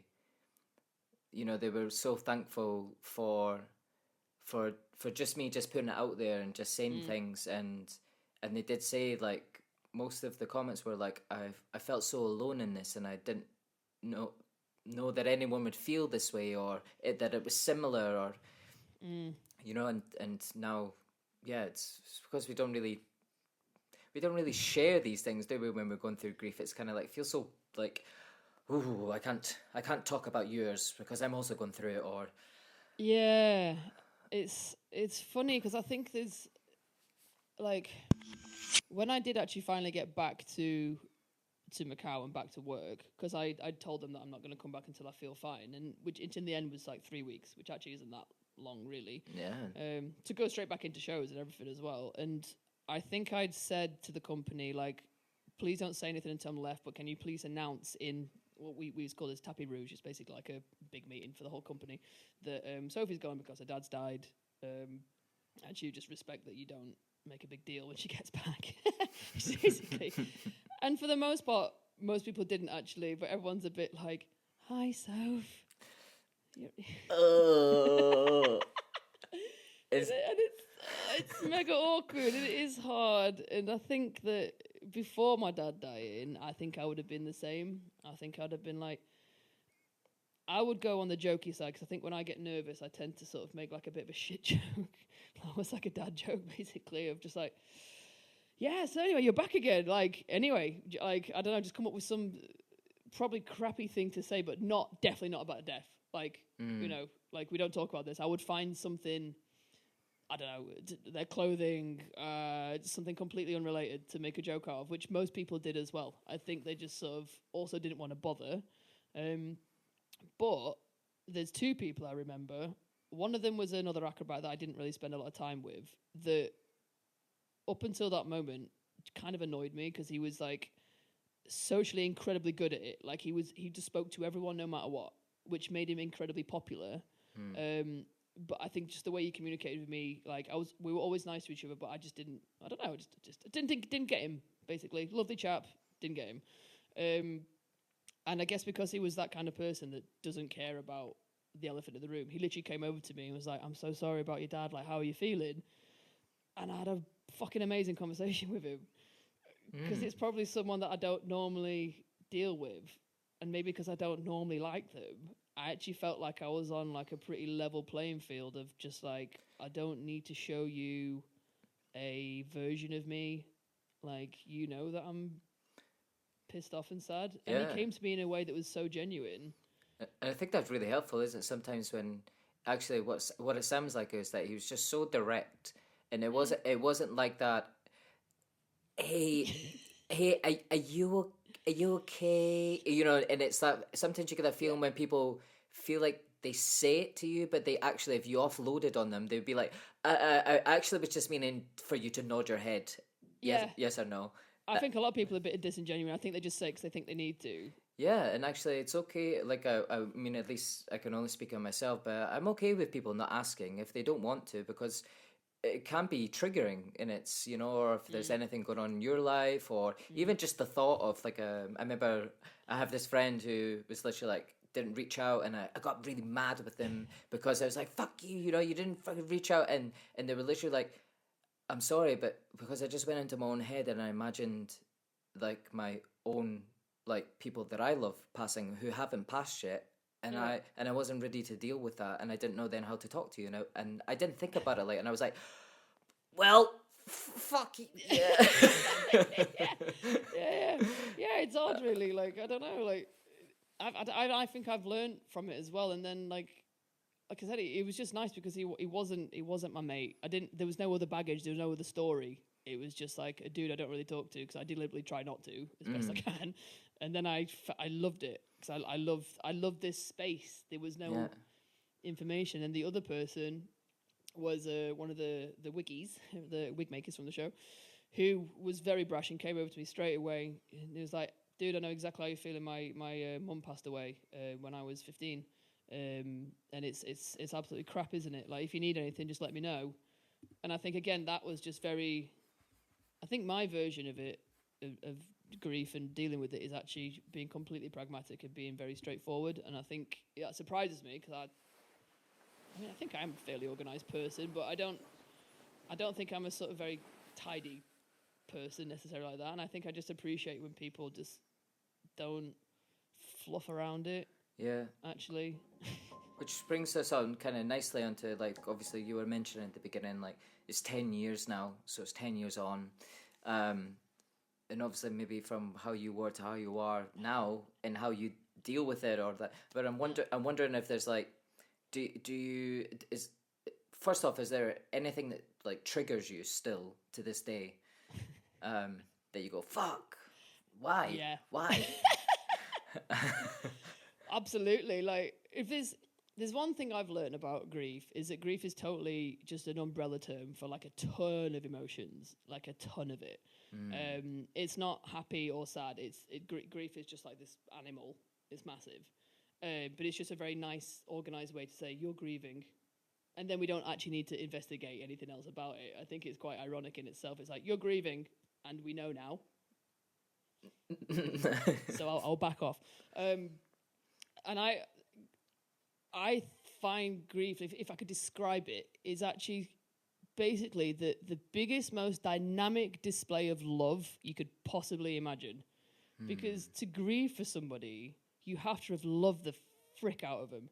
were so thankful for just me just putting it out there and just saying things, and they did say, like, most of the comments were like, I felt so alone in this, and I didn't know that anyone would feel this way, or that it was similar, or and now, yeah, it's because we don't really share these things, do we, when we're going through grief? It's kind of like, feels so like, ooh, I can't talk about yours because I'm also going through it, or it's funny because I think there's, like, when I did actually finally get back to Macau and back to work, because I told them that I'm not going to come back until I feel fine, and which in the end was like 3 weeks, which actually isn't that long really. Yeah. To go straight back into shows and everything as well. And I think I'd said to the company, like, please don't say anything until I'm left, but can you please announce in what we call this tapis rouge, it's basically like a big meeting for the whole company, that Sophie's gone because her dad's died, and you just respect that you don't make a big deal when she gets back, basically. And for the most part, most people didn't actually, but everyone's a bit like, hi, Soph. Oh. And it's mega awkward, and it is hard. And I think that before my dad dying, I think I would have been the same. I think I'd have been like, I would go on the jokey side, because I think when I get nervous, I tend to sort of make like a bit of a shit joke. Almost like a dad joke, basically, of just like, yeah, so anyway, you're back again. Like, anyway, like, I don't know, just come up with some probably crappy thing to say, but definitely not about death. Like, you know, like, we don't talk about this. I would find something, I don't know, their clothing, something completely unrelated to make a joke out of, which most people did as well. I think they just sort of also didn't want to bother. But there's 2 people I remember. One of them was another acrobat that I didn't really spend a lot of time with, that up until that moment kind of annoyed me, because he was like socially incredibly good at it. Like, he just spoke to everyone no matter what, which made him incredibly popular. But I think just the way he communicated with me, like, we were always nice to each other, but I just didn't, I don't know, just didn't get him, basically. Lovely chap, didn't get him. And I guess because he was that kind of person that doesn't care about the elephant in the room, he literally came over to me and was like, I'm so sorry about your dad, like, how are you feeling? And I had a fucking amazing conversation with him, because it's probably someone that I don't normally deal with, and maybe because I don't normally like them, I actually felt like I was on like a pretty level playing field of just like, I don't need to show you a version of me, like, you know that I'm pissed off and sad. And he came to me in a way that was so genuine. And I think that's really helpful, isn't it? Sometimes when actually what it sounds like is that he was just so direct, and it wasn't like that. Hey, are you okay? You know, and it's that sometimes you get that feeling when people feel like they say it to you, but they actually, if you offloaded on them, they'd be like, I actually was just meaning for you to nod your head, yes or no. I think a lot of people are a bit disingenuous. I think they just say it because they think they need to. Yeah, and actually it's okay. Like, I mean, at least I can only speak on myself, but I'm okay with people not asking if they don't want to, because it can be triggering, and it's, you know, or if there's anything going on in your life, or even just the thought of like I remember I have this friend who was literally like, didn't reach out, and I got really mad with them because I was like, fuck you, you know, you didn't fucking reach out, and they were literally like, I'm sorry, but because I just went into my own head and I imagined like my own, like, people that I love passing who haven't passed yet, and I wasn't ready to deal with that, and I didn't know then how to talk to you, and I didn't think about it, like, and I was like, well, fuck you. Yeah. Yeah, it's odd, really. Like, I don't know, like, I think I've learned from it as well, and then like I said, it was just nice because he wasn't my mate. There was no other baggage, there was no other story. It was just like a dude I don't really talk to, because I deliberately try not to as best I can. And then I loved it, because I loved this space. There was no information, and the other person was one of the wiggies, the wig makers from the show, who was very brash and came over to me straight away. And he was like, dude, I know exactly how you're feeling. My mum passed away when I was 15. And it's absolutely crap, isn't it? Like, if you need anything, just let me know. And I think, again, that was just very, I think my version of it, of grief and dealing with it, is actually being completely pragmatic and being very straightforward. And I think that surprises me, because I think I'm a fairly organised person, but I don't think I'm a sort of very tidy person necessarily like that. And I think I just appreciate when people just don't fluff around it. Yeah. Actually. Which brings us on kind of nicely onto, like, obviously you were mentioning at the beginning, like, it's 10 years now, so it's 10 years on. And obviously maybe from how you were to how you are now, and how you deal with it, or that. But I'm wondering if there's like, first off, is there anything that like triggers you still to this day? that you go, fuck, why? Yeah. Why? Absolutely. Like, if there's one thing I've learned about grief, is that grief is totally just an umbrella term for like a ton of emotions, like a ton of it. It's not happy or sad. Grief is just like this animal. It's massive. But it's just a very nice, organized way to say you're grieving. And then we don't actually need to investigate anything else about it. I think it's quite ironic in itself. It's like, you're grieving, and we know now. So I'll back off. And I find grief, if I could describe it, is actually basically the biggest, most dynamic display of love you could possibly imagine. Because to grieve for somebody, you have to have loved the frick out of them.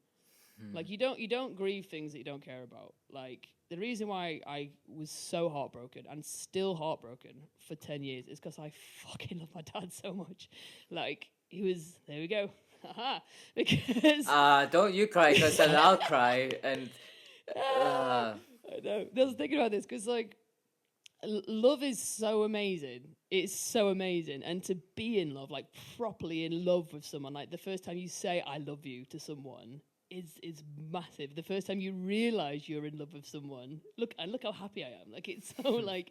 Like, you don't grieve things that you don't care about. Like, the reason why I was so heartbroken and still heartbroken for 10 years is because I fucking love my dad so much. Like, he was, there we go. Because don't you cry, because then I'll cry. And I know. I was thinking about this because, like, love is so amazing. It's so amazing. And to be in love, like properly in love with someone, like the first time you say I love you to someone is massive. The first time you realize you're in love with someone, look how happy I am. Like, it's so like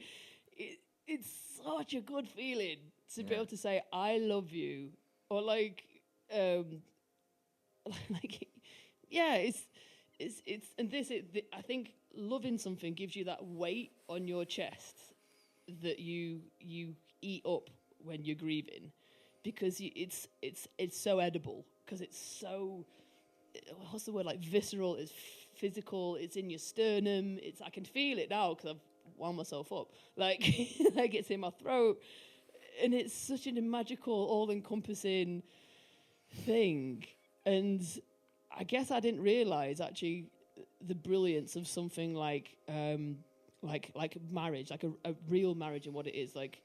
it's such a good feeling to be able to say I love you, or like like, yeah, it's and this I think loving something gives you that weight on your chest that you eat up when you're grieving, because it's so edible, because it's so, what's the word, like visceral, it's physical, it's in your sternum, I can feel it now because I've wound myself up, like like it's in my throat, and it's such a magical, all-encompassing thing. And I guess I didn't realize actually the brilliance of something like marriage, like a real marriage, and what it is like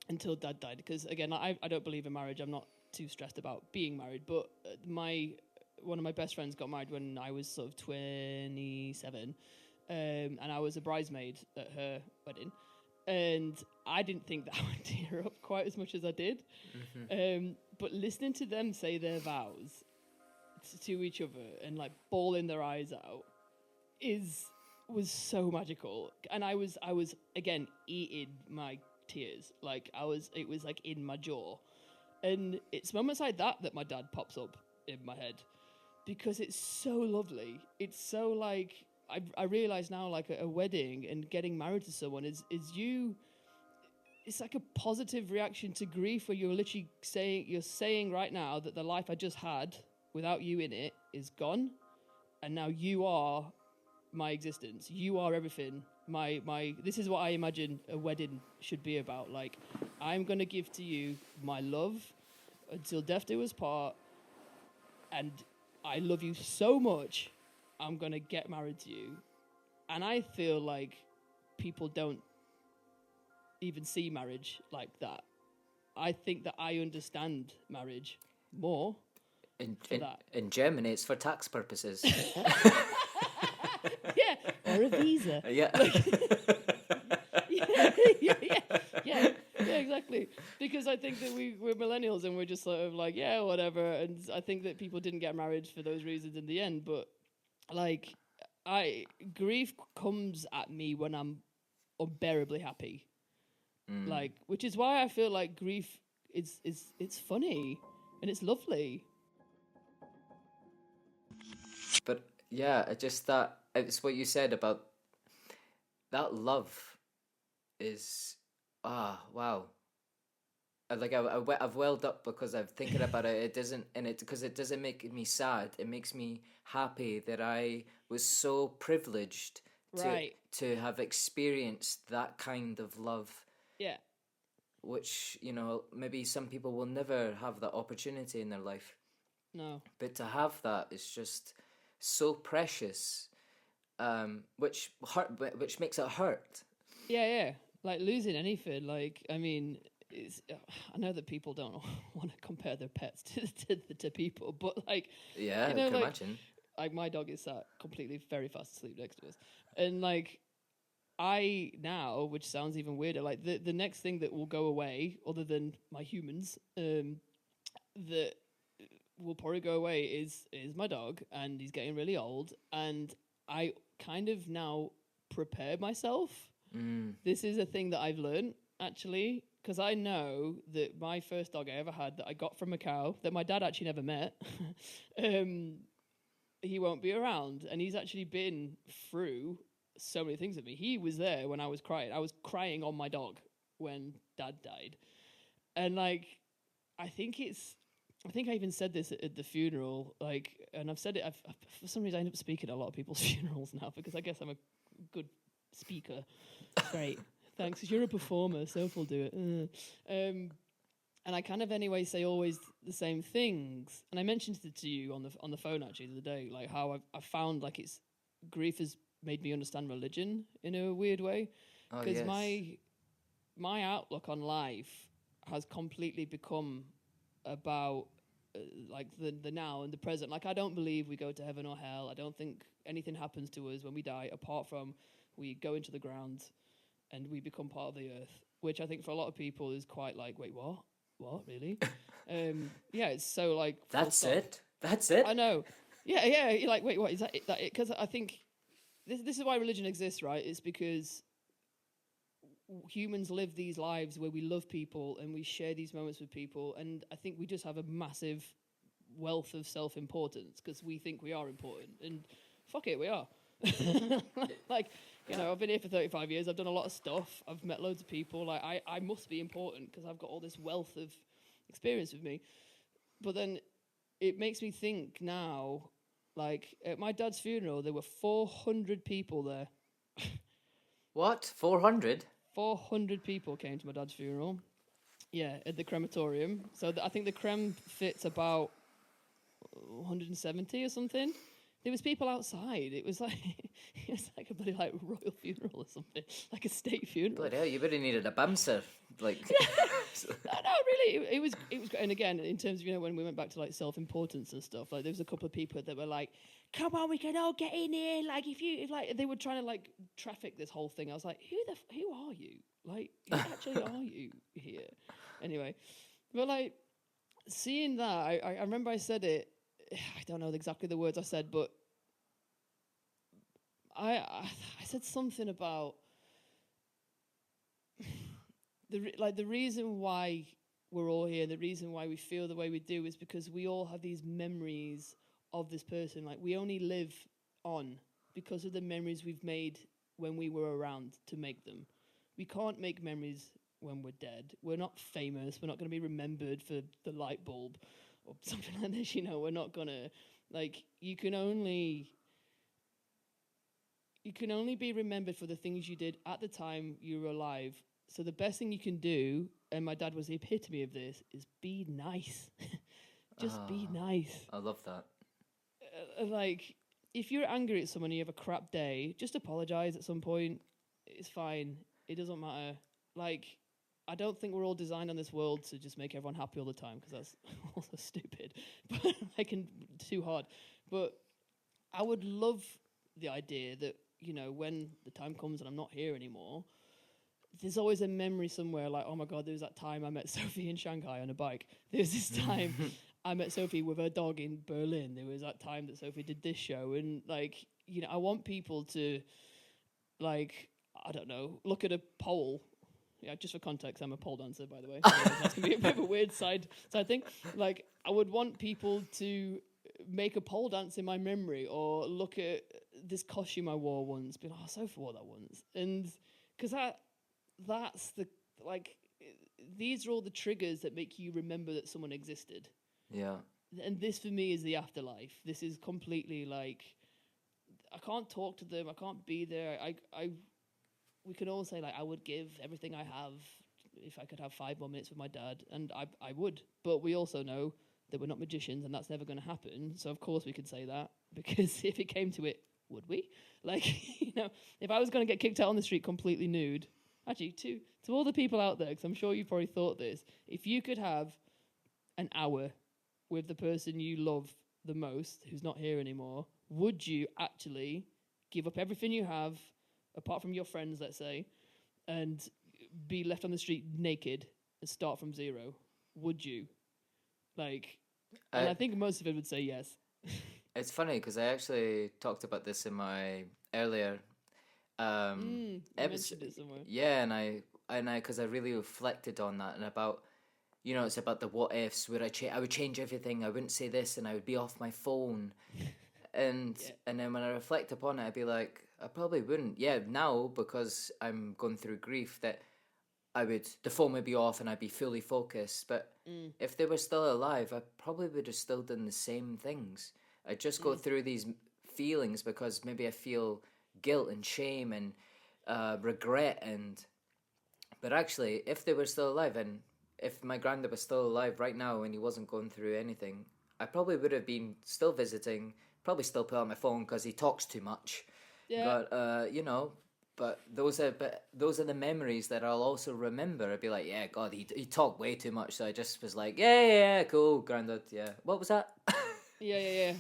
until Dad died. Because again, I don't believe in marriage. I'm not too stressed about being married. But one of my best friends got married when I was sort of 27, and I was a bridesmaid at her wedding. And I didn't think that I would tear up quite as much as I did. But listening to them say their vows to each other and like bawling their eyes out was so magical. And I was again eating my tears. Like it was like in my jaw. And it's moments like that my dad pops up in my head, because it's so lovely. It's so like, I realize now, like a wedding and getting married to someone is you. It's like a positive reaction to grief, where you're literally saying right now that the life I just had without you in it is gone, and now you are my existence. You are everything. My this is what I imagine a wedding should be about. Like, I'm gonna give to you my love until death do us part, and I love you so much, I'm gonna get married to you. And I feel like people don't even see marriage like that. I think that I understand marriage more. In Germany, it's for tax purposes. Yeah, or a visa. Yeah. Yeah, exactly. Because I think that we're millennials and we're just sort of like, yeah, whatever. And I think that people didn't get married for those reasons in the end. But like, grief comes at me when I'm unbearably happy. Like, which is why I feel like grief it's funny and it's lovely. But yeah, I just thought it's what you said about that love is, wow. Like I've welled up because I'm thinking about it. It doesn't, and because it doesn't make me sad. It makes me happy that I was so privileged to have experienced that kind of love. Yeah. Which, maybe some people will never have that opportunity in their life. No. But to have that is just so precious, which makes it hurt. Yeah. Like losing anything. Like, I mean, I know that people don't want to compare their pets to people, but like, yeah, I can imagine. Like my dog is sat completely very fast asleep next to us, and like, I now, which sounds even weirder, like the next thing that will go away, other than my humans, that will probably go away is my dog, and he's getting really old, and I kind of now prepare myself. This is a thing that I've learned, actually, because I know that my first dog I ever had that I got from a cow, that my dad actually never met, he won't be around, and he's actually been through so many things with me. He was there when I was crying. I was crying on my dog when Dad died. And, like, I think I even said this at the funeral, like, and I've said it, for some reason I end up speaking at a lot of people's funerals now, because I guess I'm a good speaker. Great. Thanks, because you're a performer, Soph will do it. And I kind of anyway say always the same things. And I mentioned it to you on the phone actually the other day, like how I've found like grief has made me understand religion in a weird way. Because my outlook on life has completely become about like the now and the present. Like, I don't believe we go to heaven or hell. I don't think anything happens to us when we die apart from we go into the ground and we become part of the earth, which I think for a lot of people is quite like, wait, what really? Yeah, it's so like that's it I know. Yeah, you're like, wait, what is that it? Because I think this is why religion exists, right? It's because humans live these lives where we love people and we share these moments with people, and I think we just have a massive wealth of self-importance because we think we are important, and fuck it, we are. Like, you know, I've been here for 35 years, I've done a lot of stuff, I've met loads of people, like I must be important because I've got all this wealth of experience with me. But then it makes me think now, like at my dad's funeral there were 400 people there. What? 400? 400 people came to my dad's funeral. Yeah, at the crematorium. So I think the creme fits about 170 or something. There was people outside. It was like a bloody like royal funeral or something, like a state funeral. Bloody hell, you would have needed a bouncer. Like, no, really, it was great. And again, in terms of, you know, when we went back to like self-importance and stuff, like there was a couple of people that were like, "Come on, we can all get in here." Like if like they were trying to like traffic this whole thing. I was like, who are you? Like, who actually are you here? Anyway, but like seeing that, I remember I said it. I don't know exactly the words I said, but I said something about the reason why we're all here, the reason why we feel the way we do is because we all have these memories of this person. Like, we only live on because of the memories we've made when we were around to make them. We can't make memories when we're dead. We're not famous. We're not going to be remembered for the light bulb or something like this, you know. We're not going to, like, you can only be remembered for the things you did at the time you were alive. So the best thing you can do, and my dad was the epitome of this, is be nice. Just be nice. I love that. Like, if you're angry at someone and you have a crap day, just apologize at some point. It's fine. It doesn't matter. Like, I don't think we're all designed on this world to just make everyone happy all the time, because that's also stupid. But I can too hard. But I would love the idea that, you know, when the time comes and I'm not here anymore, there's always a memory somewhere like, oh my God, there was that time I met Sophie in Shanghai on a bike. There was this time I met Sophie with her dog in Berlin. There was that time that Sophie did this show. And, like, you know, I want people to, like, I don't know, look at a pole. Yeah, just for context, I'm a pole dancer, by the way. So that's going to be a bit of a weird side thing. Like, I would want people to make a pole dance in my memory, or look at this costume I wore once, be like, oh, Sophie wore that once. And because that's the, like, these are all the triggers that make you remember that someone existed. Yeah. And this for me is the afterlife. This is completely like, I can't talk to them. I can't be there. We can all say, like, I would give everything I have if I could have 5 more minutes with my dad, and I would. But we also know that we're not magicians, and that's never going to happen. So of course we could say that, because if it came to it, would we? Like, you know, if I was going to get kicked out on the street completely nude, actually, to all the people out there, because I'm sure you probably thought this, if you could have an hour with the person you love the most, who's not here anymore, would you actually give up everything you have, apart from your friends, let's say, and be left on the street naked and start from zero, would you? Like, and I think most of it would say yes. It's funny because I actually talked about this in my earlier You mentioned it somewhere. Yeah, because I really reflected on that and about, it's about the what ifs. I would change everything. I wouldn't say this, and I would be off my phone. And then when I reflect upon it, I'd be like, I probably wouldn't. Yeah, now because I'm going through grief, that the phone would be off and I'd be fully focused. But if they were still alive, I probably would have still done the same things. I'd just go through these feelings because maybe I feel guilt and shame and regret. But actually, if they were still alive, and if my granddad was still alive right now and he wasn't going through anything, I probably would have been still visiting, probably still put on my phone because he talks too much. Yeah. But those are the memories that I'll also remember. I'd be like, yeah, God, he talked way too much, so I just was like, yeah, cool, granddad, yeah. What was that? Yeah.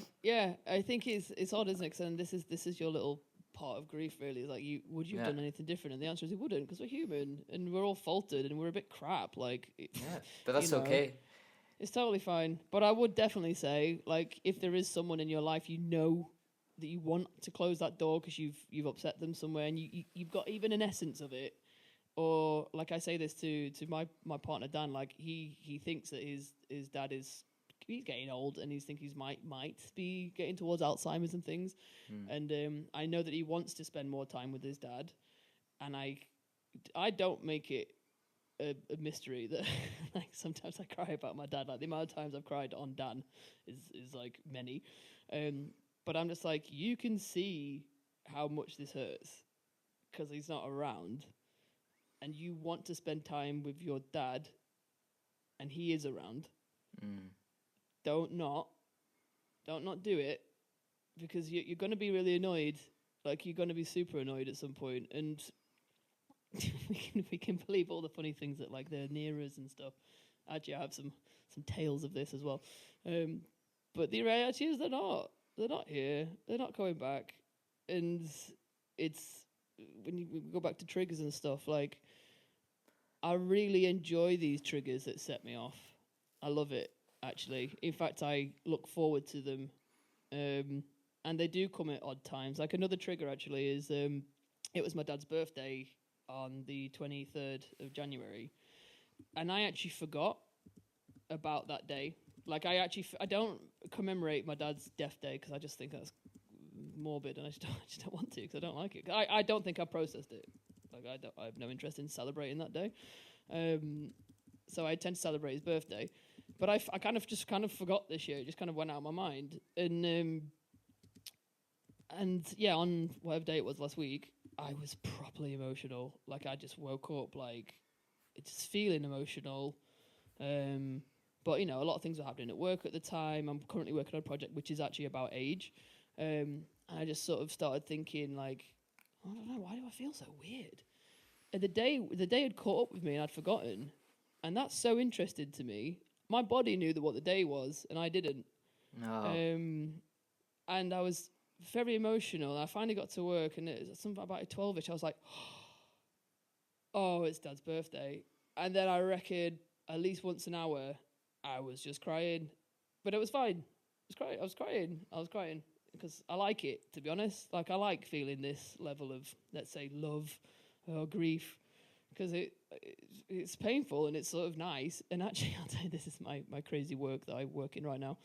I think it's odd, isn't it? And this is your little part of grief, really. It's like, would you have done anything different? And the answer is, you wouldn't, because we're human and we're all faulted and we're a bit crap. Like, but that's okay. It's totally fine. But I would definitely say, like, if there is someone in your life that you want to close that door because you've upset them somewhere, and you've got even an essence of it, or like I say this to my partner Dan, like he thinks that his dad he's getting old, and he's thinking he might be getting towards Alzheimer's and things, and I know that he wants to spend more time with his dad, and I don't make it a mystery that like sometimes I cry about my dad. Like the amount of times I've cried on Dan is like many. But I'm just like, you can see how much this hurts because he's not around, and you want to spend time with your dad, and he is around. Don't not do it, because you're going to be really annoyed. Like, you're going to be super annoyed at some point, and we can believe all the funny things that, like, they're near us and stuff. Actually, I have some tales of this as well. But the reality is they're not here. They're not coming back. And it's, when we go back to triggers and stuff, like, I really enjoy these triggers that set me off. I love it, actually. In fact, I look forward to them. And they do come at odd times. Like, another trigger, actually, is it was my dad's birthday on the 23rd of January. And I actually forgot about that day. Like, I don't commemorate my dad's death day because I just think that's morbid, and I just don't want to because I don't like it. I don't think I processed it. Like, I have no interest in celebrating that day. So I tend to celebrate his birthday. But I kind of forgot this year. It just kind of went out of my mind. And yeah, on whatever day it was last week, I was properly emotional. Like, I just woke up, like, just feeling emotional. But, a lot of things were happening at work at the time. I'm currently working on a project which is actually about age. And I just sort of started thinking, like, I don't know, why do I feel so weird? And the day had caught up with me and I'd forgotten. And that's so interesting to me. My body knew what the day was, and I didn't. No. And I was very emotional. I finally got to work, and it was something about 12-ish. I was like, oh, it's Dad's birthday. And then I reckon at least once an hour, I was just crying. But it was fine. I was crying because I like it, to be honest. Like, I like feeling this level of, let's say, love or grief, because it's painful and it's sort of nice. And actually, I'll tell you, this is my crazy work that I work in right now.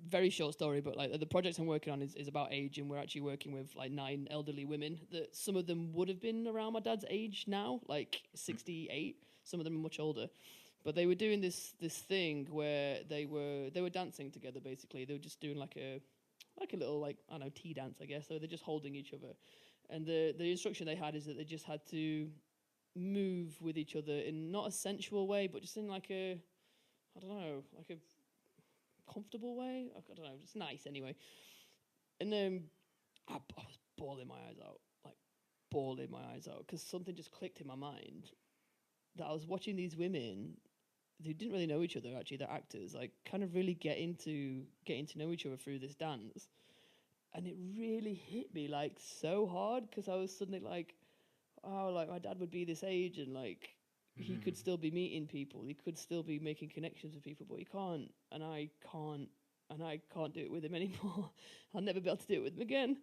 Very short story, but like the project I'm working on is about age, and we're actually working with like 9 elderly women that some of them would have been around my dad's age now, like 68. Some of them are much older, but they were doing this thing where they were dancing together. Basically, they were just doing like a little, like, I don't know, tea dance, I guess. So they're just holding each other, and the instruction they had is that they just had to move with each other in not a sensual way, but just in like a, I don't know, like a comfortable way. I don't know, just nice anyway. And I was bawling my eyes out, because something just clicked in my mind that I was watching these women who didn't really know each other. Actually, they're actors, like, kind of really getting to know each other through this dance. and it really hit me like so hard because I was suddenly like, oh, like my dad would be this age and like he could still be meeting people, he could still be making connections with people, but he can't, and I can't, and I can't do it with him anymore. I'll never be able to do it with him again.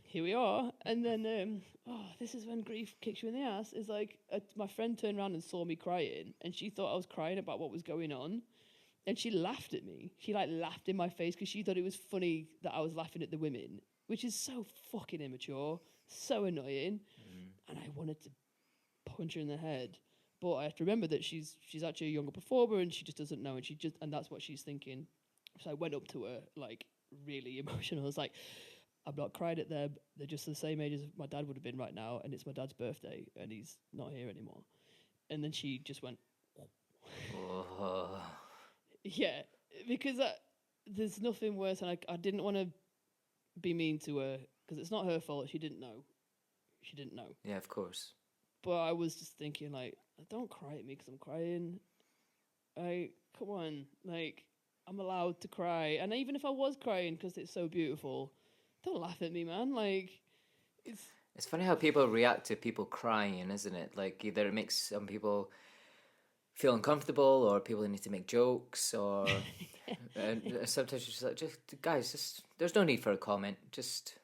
Here we are, and then this is when grief kicks you in the ass. Is like my friend turned around and saw me crying, and she thought I was crying about what was going on. And she laughed at me. She like laughed in my face because she thought it was funny that I was laughing at the women, which is so fucking immature, so annoying. And I wanted to punch her in the head, but I have to remember that she's actually a younger performer and she just doesn't know, and that's what she's thinking. So I went up to her like really emotional. I was like, I'm not crying at them. They're just the same age as my dad would have been right now, and it's my dad's birthday, and he's not here anymore. And then she just went. Yeah, because there's nothing worse, and I didn't want to be mean to her, because it's not her fault. She didn't know. Yeah, of course. But I was just thinking, like, don't cry at me because I'm crying. Come on, like, I'm allowed to cry. And even if I was crying because it's so beautiful, don't laugh at me, man. Like, It's funny how people react to people crying, isn't it? Like, either it makes some people feel uncomfortable, or people need to make jokes, or sometimes you're just like, guys, there's no need for a comment, just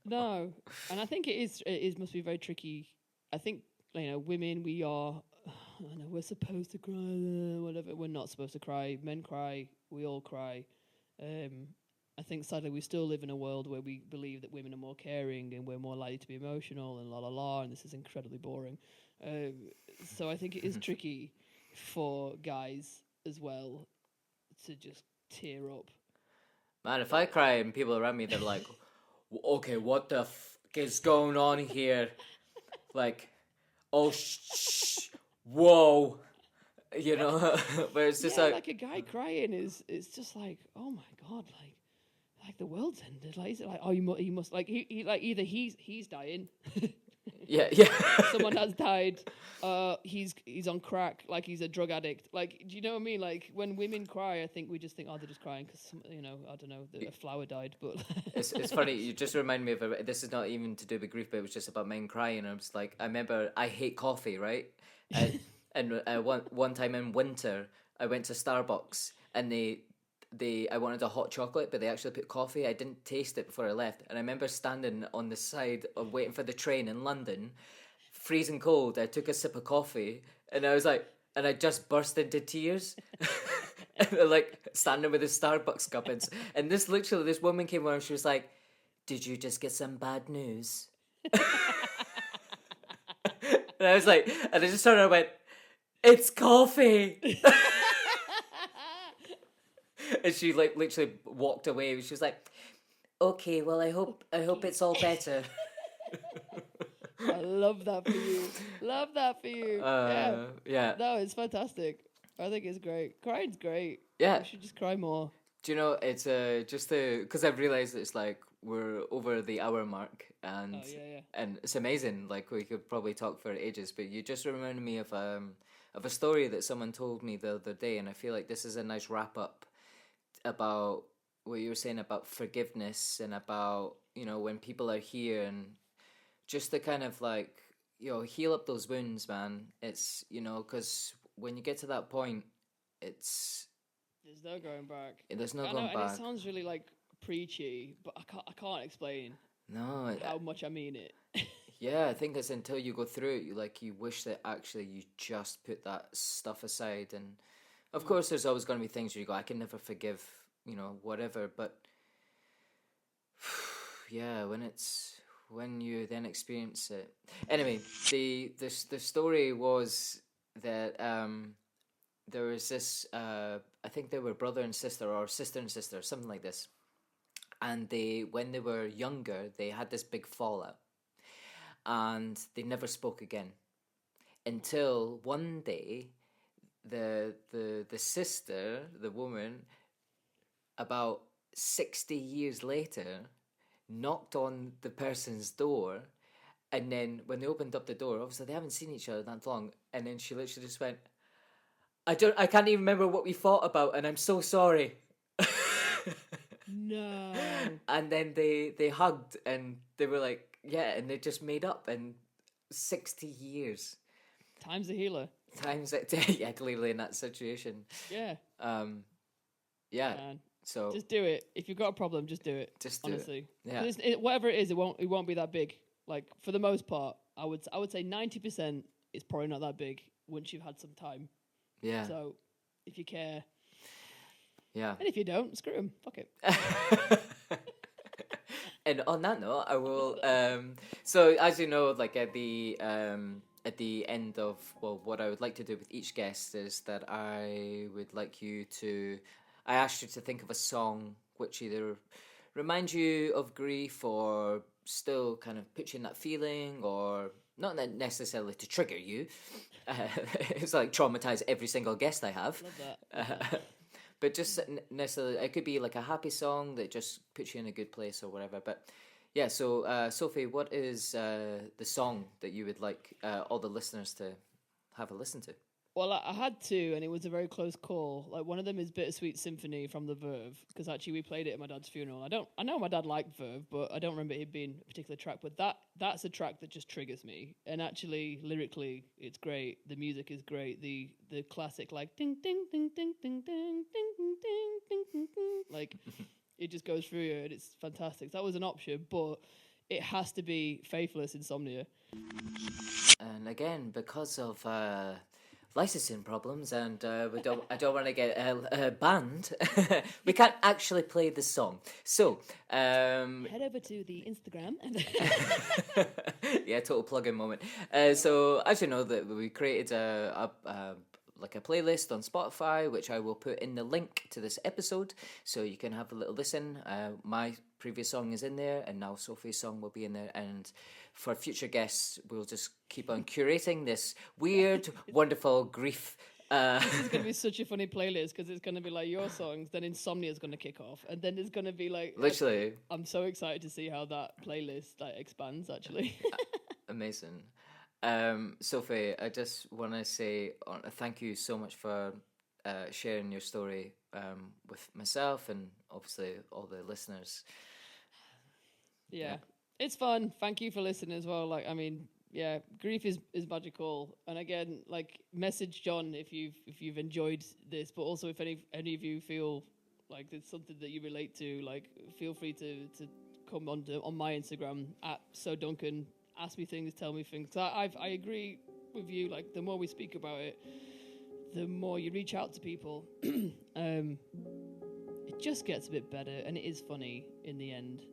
no. And I think it must be very tricky. I think, women, we are, I know we're supposed to cry, whatever. We're not supposed to cry. Men cry. We all cry. I think sadly we still live in a world where we believe that women are more caring and we're more likely to be emotional and la la la, and this is incredibly boring. So I think it is tricky for guys as well to just tear up. Man, if I cry and people around me, they're like, okay, what the is going on here? Like, oh, whoa, but it's just like a guy crying it's just like, oh my God, like the world's ended. Like, is it like, oh, he must like he like either he's dying. Yeah. Someone has died. He's on crack. Like, he's a drug addict. Like, do you know what I mean? Like, when women cry, I think we just think, oh, they're just crying because I don't know, a flower died. But it's funny. You just remind me of this is not even to do with grief, but it was just about men crying. I was like, I remember I hate coffee, right? And one time in winter, I went to Starbucks and I wanted a hot chocolate, but they actually put coffee. I didn't taste it before I left, and I remember standing on the side of waiting for the train in London, freezing cold. I took a sip of coffee, and I was like, and I just burst into tears, like standing with a Starbucks cup, and this woman came over and she was like, "Did you just get some bad news?" And I was like, and I just turned around and went, "It's coffee." And she like literally walked away. She was like, "Okay, well, I hope it's all better." I love that for you. Love that for you. Yeah. No, it's fantastic. I think it's great. Crying's great. Yeah. We should just cry more. Do you know, it's because I've realised it's like we're over the hour mark, and and it's amazing. Like, we could probably talk for ages, but you just reminded me of a story that someone told me the other day, and I feel like this is a nice wrap up about what you were saying about forgiveness and about, when people are here, and just to kind of like, heal up those wounds, man. It's, because when you get to that point, there's no going back. There's no going back. And it sounds really like preachy, but I can't explain how much I mean it. Yeah, I think it's until you go through it, you wish that actually you just put that stuff aside. And of course, there's always going to be things where you go, I can never forgive, whatever. But yeah, when you then experience it. Anyway, the story was that there was this, I think they were brother and sister, or sister and sister, something like this. And when they were younger, they had this big fallout. And they never spoke again. Until one day, the sister, the woman, about 60 years later, knocked on the person's door, and then when they opened up the door, obviously they haven't seen each other that long, and then she literally just went, I can't even remember what we fought about, and I'm so sorry. No. And then they hugged and they were like, yeah, and they just made up in 60 years. Time's a healer. Times it, yeah, clearly in that situation. Yeah. Yeah. Man. So just do it. If you've got a problem, just do it. Just do honestly. it. Yeah. Whatever it is, it won't be that big. Like for the most part, I would say 90% is probably not that big once you've had some time. Yeah. So if you care. Yeah. And if you don't, screw them. Fuck it. And on that note, I will. So as you know, like at the end of what I would like to do with each guest is that I would like you to. I asked you to think of a song which either reminds you of grief or still kind of puts you in that feeling, or not necessarily to trigger you. It's like traumatize every single guest I have. Love that. But just necessarily, it could be like a happy song that just puts you in a good place or whatever. But yeah, so Sophie, what is the song that you would like all the listeners to have a listen to? Well, I had to, and it was a very close call. Like one of them is Bittersweet Symphony from the Verve, because actually we played it at my dad's funeral. I know my dad liked Verve, but I don't remember it being a particular track. But that's a track that just triggers me. And actually, lyrically, it's great. The music is great. The classic like ding ding ding ding ding ding ding ding ding ding ding ding, like it just goes through you, and it's fantastic. That was an option, but it has to be Faithless Insomnia. And again, because of licensing problems, and I don't want to get banned. We can't actually play the song. So head over to the Instagram. Yeah, total plug-in moment. So as you know, that we created a playlist on Spotify, which I will put in the link to this episode, so you can have a little listen. My previous song is in there, and now Sophie's song will be in there, and for future guests, we'll just keep on curating this weird, wonderful grief. This is going to be such a funny playlist, because it's going to be like your songs, then Insomnia is going to kick off, and then it's going to be like... Literally. I'm so excited to see how that playlist expands, actually. Amazing. Sophie, I just want to say thank you so much for sharing your story with myself and obviously all the listeners. Yeah. It's fun. Thank you for listening as well. Like, I mean, yeah, grief is magical. And again, like, message John if you've enjoyed this, but also if any of you feel like it's something that you relate to, like, feel free to come on my Instagram at Sophie Duncan. Ask me things, tell me things. I agree with you. Like, the more we speak about it, the more you reach out to people. It just gets a bit better, and it is funny in the end.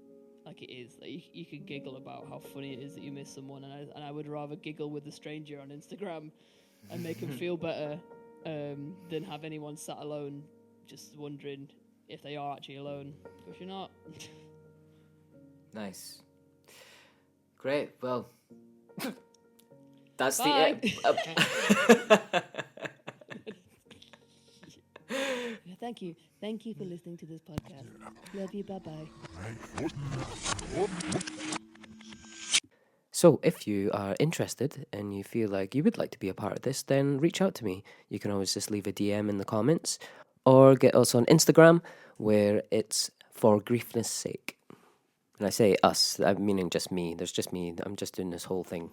Like, it is. Like, you can giggle about how funny it is that you miss someone, and I would rather giggle with a stranger on Instagram and make them feel better than have anyone sat alone just wondering if they are actually alone, because you're not. Nice. Great. Well, that's Bye. Thank you. Thank you for listening to this podcast. Love you. Bye-bye. So if you are interested and you feel like you would like to be a part of this, then reach out to me. You can always just leave a DM in the comments or get us on Instagram, where it's For Griefness Sake. And I say us, I'm meaning just me. There's just me. I'm just doing this whole thing.